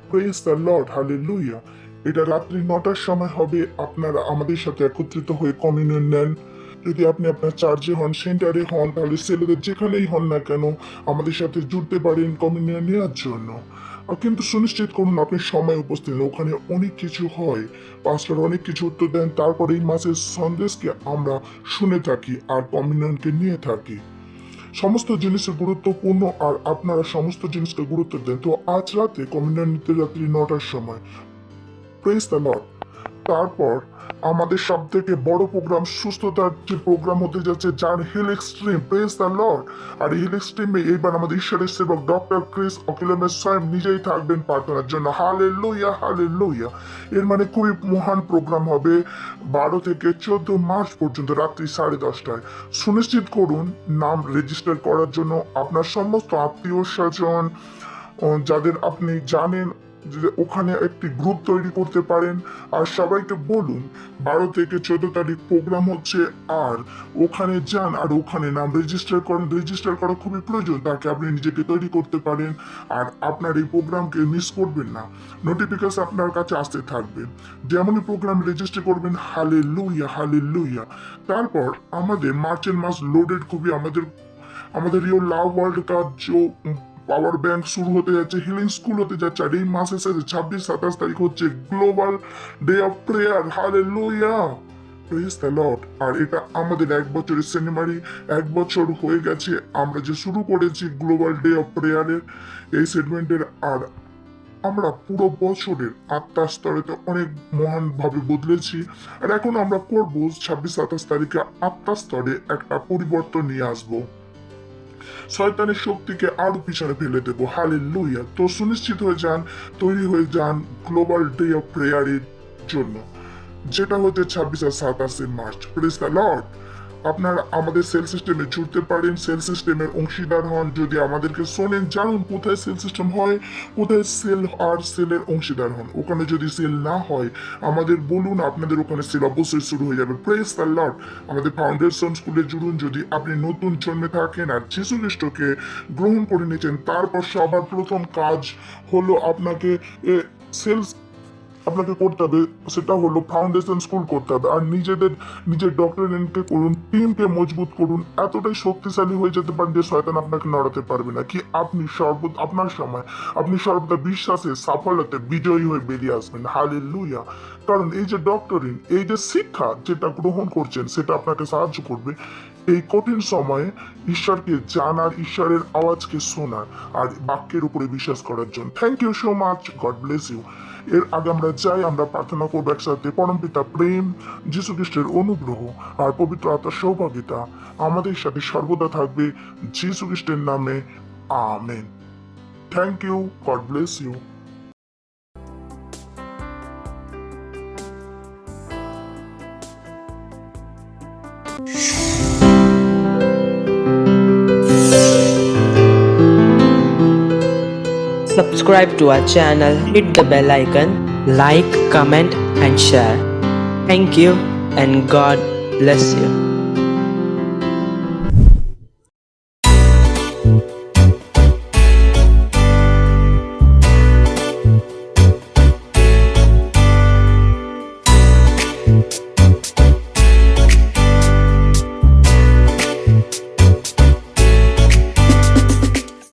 Praise the Lord, hallelujah. এটা রাত্রি 9টার সময় হবে। আপনারা আমাদের সাথে একত্রিত হয়ে কমিউনিয়ন নেন। যদি আপনি আপনার চার্চে হন, সেন্টারে হন, তাহলে ছেলেদের যেখানেই হন না কেন আমাদের সাথে জুড়তে পারেন কমিউনিয়ন নেওয়ার জন্য। কিন্তু সুনিশ্চিত করুন আপনি সময় উপস্থিত। ওখানে অনেক কিছু হয়, পাস্টার অনেক কিছু উত্তর দেন, তারপরে এই মাসের সন্দেশকে আমরা শুনে থাকি আর কমিউনিয়নকে নিয়ে থাকি। সমস্ত জিনিসের গুরুত্বপূর্ণ, আর আপনারা সমস্ত জিনিসকে গুরুত্ব দেন। তো আজ রাতে কমিউনিয়ন নিতে রাত্রি 9টার সময়। Praise the lord. তারপর আমাদের সব থেকে বড় প্রোগ্রাম, সুস্থতার যে প্রোগ্রাম হতে যাচ্ছে, যার Heal Extreme. Praise the Lord. আর হিল এক্সট্রিমে এইবার আমাদের ঈশ্বরের সেবক ডক্টর ক্রিস অকিলেমের স্বয়ং নিজেই থাকবেন প্রার্থনার জন্য। Hallelujah, hallelujah. এর মানে খুবই মহান প্রোগ্রাম হবে 12 থেকে 14 মার্চ পর্যন্ত রাত্রি 10:30টায়। সুনিশ্চিত করুন নাম রেজিস্টার করার জন্য আপনার সমস্ত আত্মীয় স্বজন যাদের আপনি জানেন যে ওখানে একটি গ্রুপ তৈরি করতে পারেন। আর সবাইকে বলুন 12 থেকে 14 তারিখ প্রোগ্রাম হচ্ছে, আর ওখানে যান আর ওখানে নাম রেজিস্টার করেন। রেজিস্টার করা খুবই প্রয়োজন, তাকে আপনি নিজেকে তৈরি করতে পারেন। আর আপনার এই প্রোগ্রামকে মিস করবেন না, নোটিফিকেশন আপনার কাছে আসতে থাকবে। যেমনই প্রোগ্রাম রেজিস্টার করবেন, হালেলুয়া, হালেলুয়া। তারপর আমাদের মার্চের মাস লোডেড খুবই। আমাদের your love world cup power bank শুরু হতে যাচ্ছে, হিলিং স্কুল হতে যাচ্ছে, আর এই মাসের শেষে 26-27 তারিখ হচ্ছে global day of prayer. Hallelujah, praise the Lord. আর এটা আমাদের 1 বছরের সেমিনারি, 1 বছর হয়ে গেছে আমরা যে শুরু করেছি গ্লোবাল ডে অফ প্রেয়ারের এই সেগমেন্টের। আর আমরা পুরো বছরের আত্মার স্তরেতে অনেক মহানভাবে বদলেছি, আর এখন আমরা করবো 26-27 তারিখে আত্মার স্তরে একটা পরিবর্তন নিয়ে আসবো, শয়তানের শক্তিকে আরো পিছনে ফেলে দেবো। হালেলুয়া। তো সুনিশ্চিত হয়ে যান, তৈরি হয়ে যান গ্লোবাল ডে অফ প্রেয়ারের জন্য, যেটা হচ্ছে 26 আর 27 মার্চ। Praise the Lord. আপনারা আমাদের সেল সিস্টেমে জুড়তে পারেন, সেল সিস্টেমের অংশীদার হন। যদি আমাদেরকে শোনেন, জানুন কোথায় সেল সিস্টেম হয়, কোথায় সেল আর সেলের অংশীদার হন। ওখানে যদি সেল না হয় আমাদের বলুন, আপনাদের ওখানে সেল অবশ্যই শুরু হয়ে যাবে। Praise the Lord. আমাদের ফাউন্ডেশন স্কুলে জুড়ুন যদি আপনি নতুন জন্মে থাকেন আর যীশু খ্রিস্টকে গ্রহণ করে নিয়েছেন। তারপর সবার প্রথম কাজ হলো আপনাকে করতে হবে, সেটা হলো ফাউন্ডেশন স্কুল করতে হবে। আর নিজের ডক্টরেটকে করুন, টিমকে মজবুত করুন, এতটাই শক্তিশালী হয়ে যেতে পারেন যে শয়তান আপনাকে নড়াতে পারবে না। কি আপনি আপনি সর্বদা বিশ্বাসে সাফল্যতে বিজয়ী হয়ে বেরিয়ে আসবেন। হালেলুয়া। কারণ এই যে ডক্টরিন, এই যে শিক্ষা যেটা গ্রহণ করছেন, সেটা আপনাকে সাহায্য করবে এই কঠিন সময়ে ঈশ্বরকে জানার, ঈশ্বরের আওয়াজকে শোনার, আর বাক্যের উপরে বিশ্বাস করার জন্য। Thank you so much, God bless you. এর আগে আমরা যাই, আমরা প্রার্থনা করবো একসাথে। পরমপিতা প্রেম, যীশু খ্রিস্টের অনুগ্রহ আর পবিত্র আত্মার সৌভাগ্যতা আমাদের সাথে সর্বদা থাকবে, যীশু খ্রিস্টের নামে, amen. Thank you, God bless you. Subscribe to our channel, hit the bell icon, like, comment and share. Thank you and God bless you.